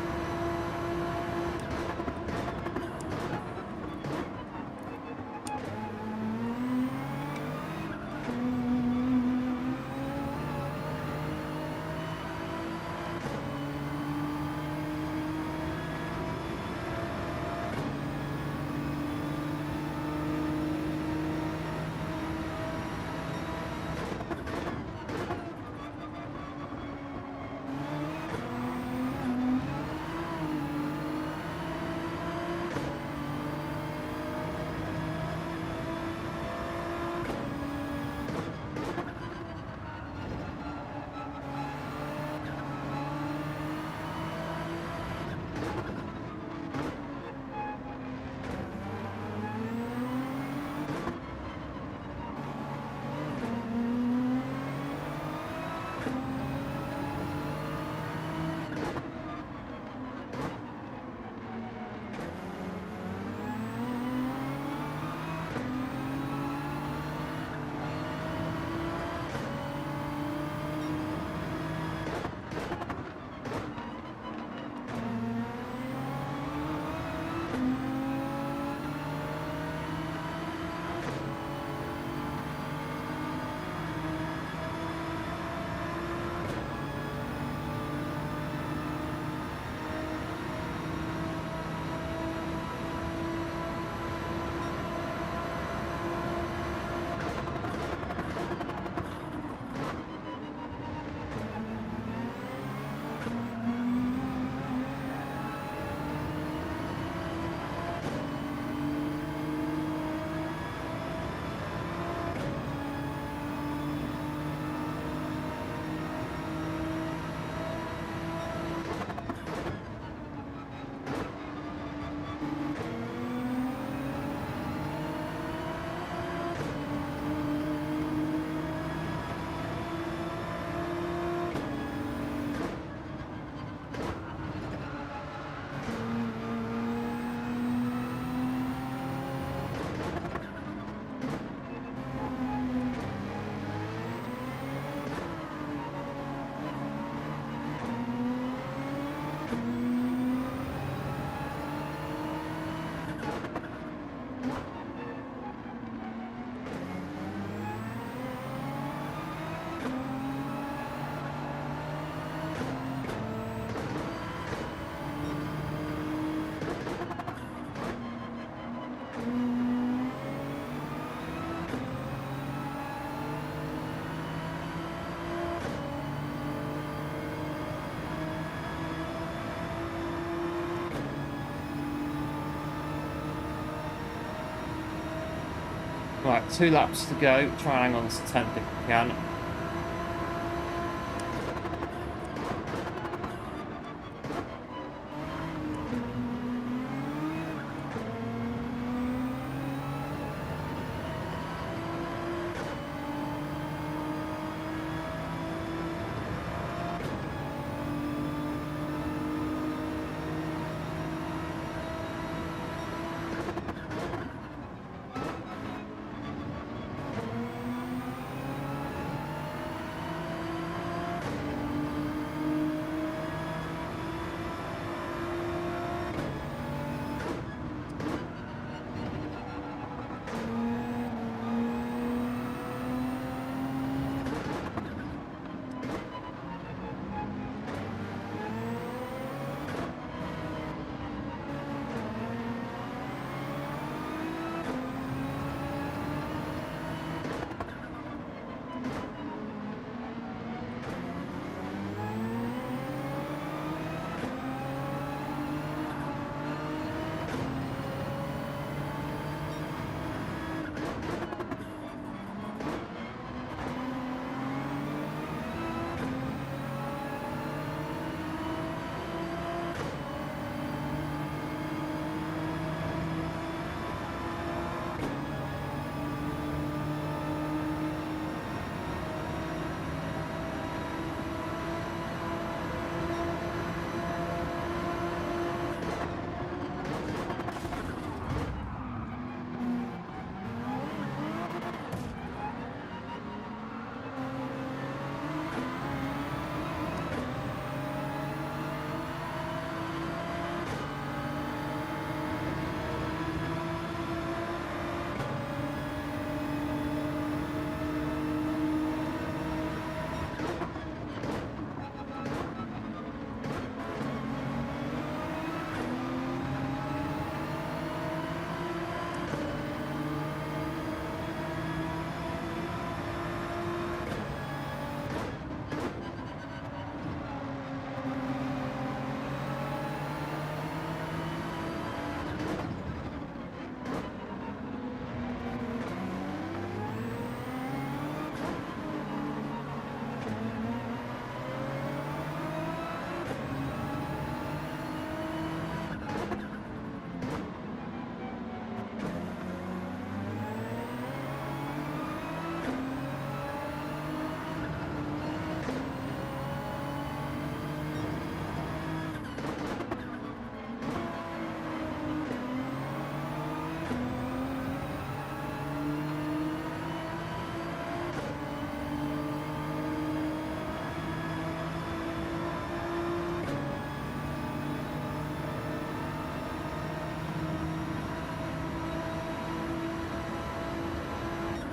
Right, 2 laps to go. Try and hang on to 10th if we can.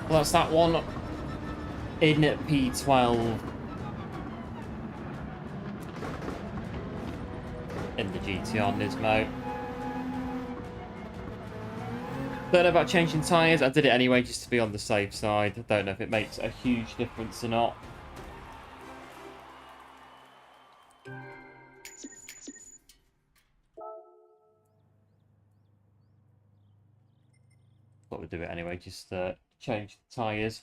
Well, that's that one in P12 in the GTR Nismo. Don't know about changing tyres. I did it anyway just to be on the safe side. I don't know if it makes a huge difference or not. Thought we'd do it anyway, just change the tyres.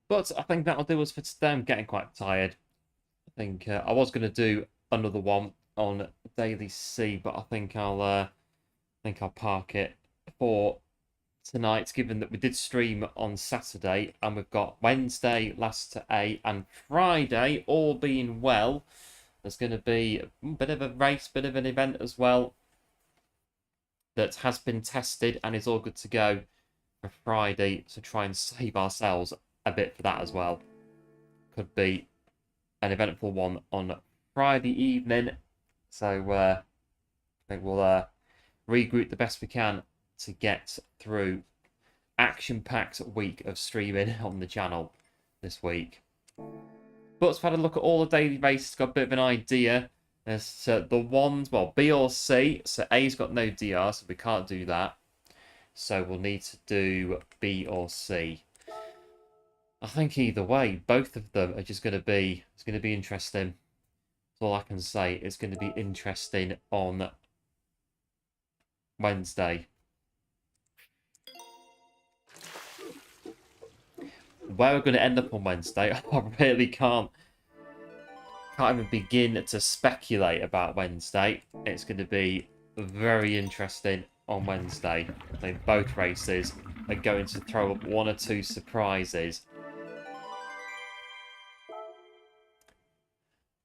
But I think that'll do us for today. I'm getting quite tired. I think I was going to do another one on Daily C, but I think I'll park it for tonight, given that we did stream on Saturday and we've got Wednesday last to A and Friday, all being well. There's going to be a bit of a race, bit of an event as well that has been tested and is all good to go for Friday, so try and save ourselves a bit for that as well. Could be an eventful one on Friday evening, so I think we'll regroup the best we can to get through action-packed week of streaming on the channel this week. But I've had a look at all the daily races, got a bit of an idea as to the ones, well, B or C. So A's got no DR, so we can't do that. So we'll need to do B or C. I think either way, both of them are just going to be, it's going to be interesting. That's all I can say. It's going to be interesting on Wednesday. where we're going to end up on Wednesday, I really can't even begin to speculate about Wednesday. It's going to be very interesting on Wednesday. I think both races are going to throw up one or two surprises.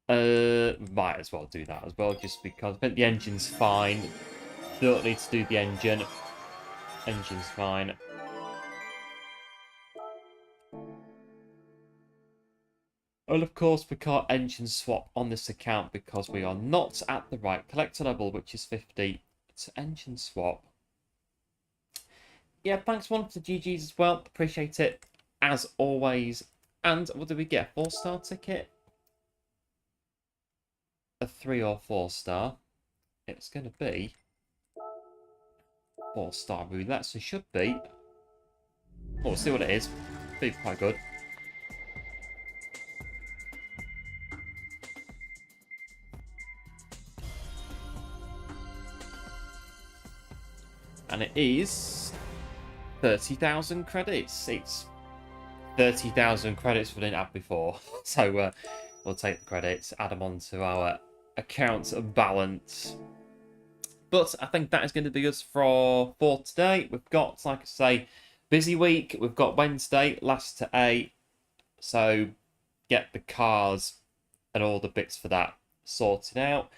Might as well do that as well, just because I think the engine's fine. Don't need to do the engine. Engine's fine. And of course, we can't engine swap on this account because we are not at the right collector level, which is 50 to engine swap. Yeah, thanks one for the GGs as well. Appreciate it as always. And what did we get? 4-star ticket? A 3 or 4-star? It's going to be 4-star roulette, so it should be. Oh, we'll see what it is. Be quite good. And it is 30,000 credits. It's 30,000 credits we didn't have before. So we'll take the credits, add them onto our account balance. But I think that is going to be us for today. We've got, like I say, busy week. We've got Wednesday, last to A. So get the cars and all the bits for that sorted out.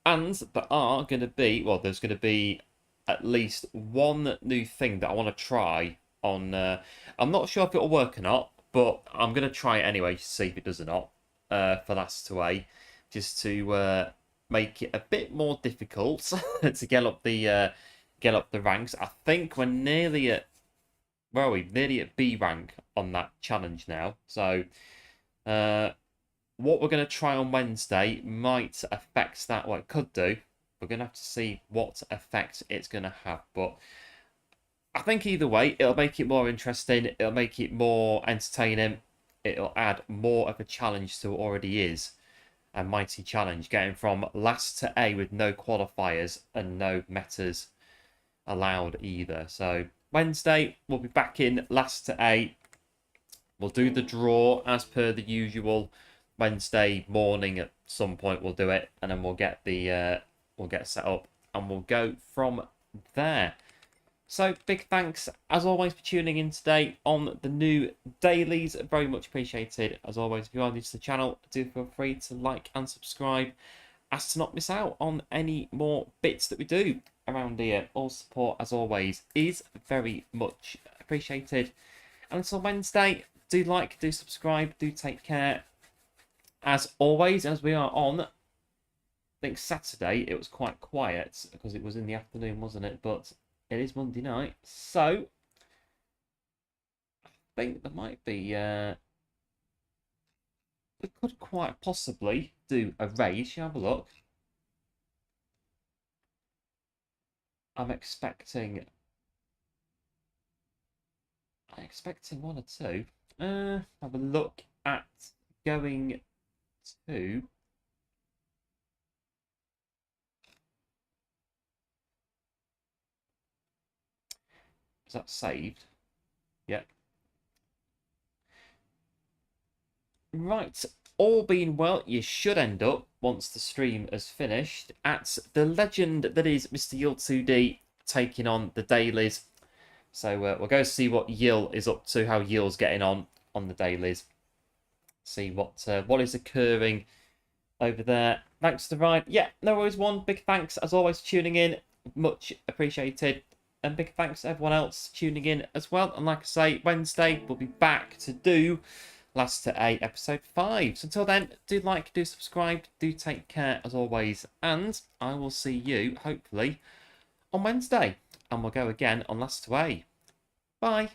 And there are going to be, well, there's going to be at least one new thing that I want to try on. I'm not sure if it'll work or not, but I'm going to try it anyway to see if it does or not for last to A, just to make it a bit more difficult to get up the ranks. I think we're nearly at, where are we? Nearly at B rank on that challenge now. So what we're going to try on Wednesday might affect that. Well, it could do. We're going to have to see what effect it's going to have. But I think either way, it'll make it more interesting. It'll make it more entertaining. It'll add more of a challenge to what already is a mighty challenge. Getting from last to A with no qualifiers and no metas allowed either. So Wednesday, we'll be back in last to A. We'll do the draw as per the usual. Wednesday morning at some point we'll do it. And then we'll get the... we'll get set up and we'll go from there. So big thanks as always for tuning in today on the new dailies. Very much appreciated as always. If you are new to the channel, do feel free to like and subscribe as to not miss out on any more bits that we do around here. All support as always is very much appreciated. And until Wednesday, do like, do subscribe, do take care. As always, as we are on, I think Saturday it was quite quiet because it was in the afternoon, wasn't it? But it is Monday night, so I think there might be. We could quite possibly do a raid. Shall I have a look? I'm expecting one or two. Have a look at going to. Is that saved? Yep. Right. All being well, you should end up, once the stream is finished, at the legend that is Mr. Yill2D taking on the dailies. So we'll go see what Yill is up to, how Yill's getting on the dailies. See what is occurring over there. Thanks to Ryan. Yeah, no worries, one. Big thanks, as always, for tuning in. Much appreciated. And big thanks to everyone else tuning in as well. And like I say, Wednesday we'll be back to do Last to A episode 5. So until then, do like, do subscribe, do take care as always. And I will see you, hopefully, on Wednesday. And we'll go again on Last to A. Bye.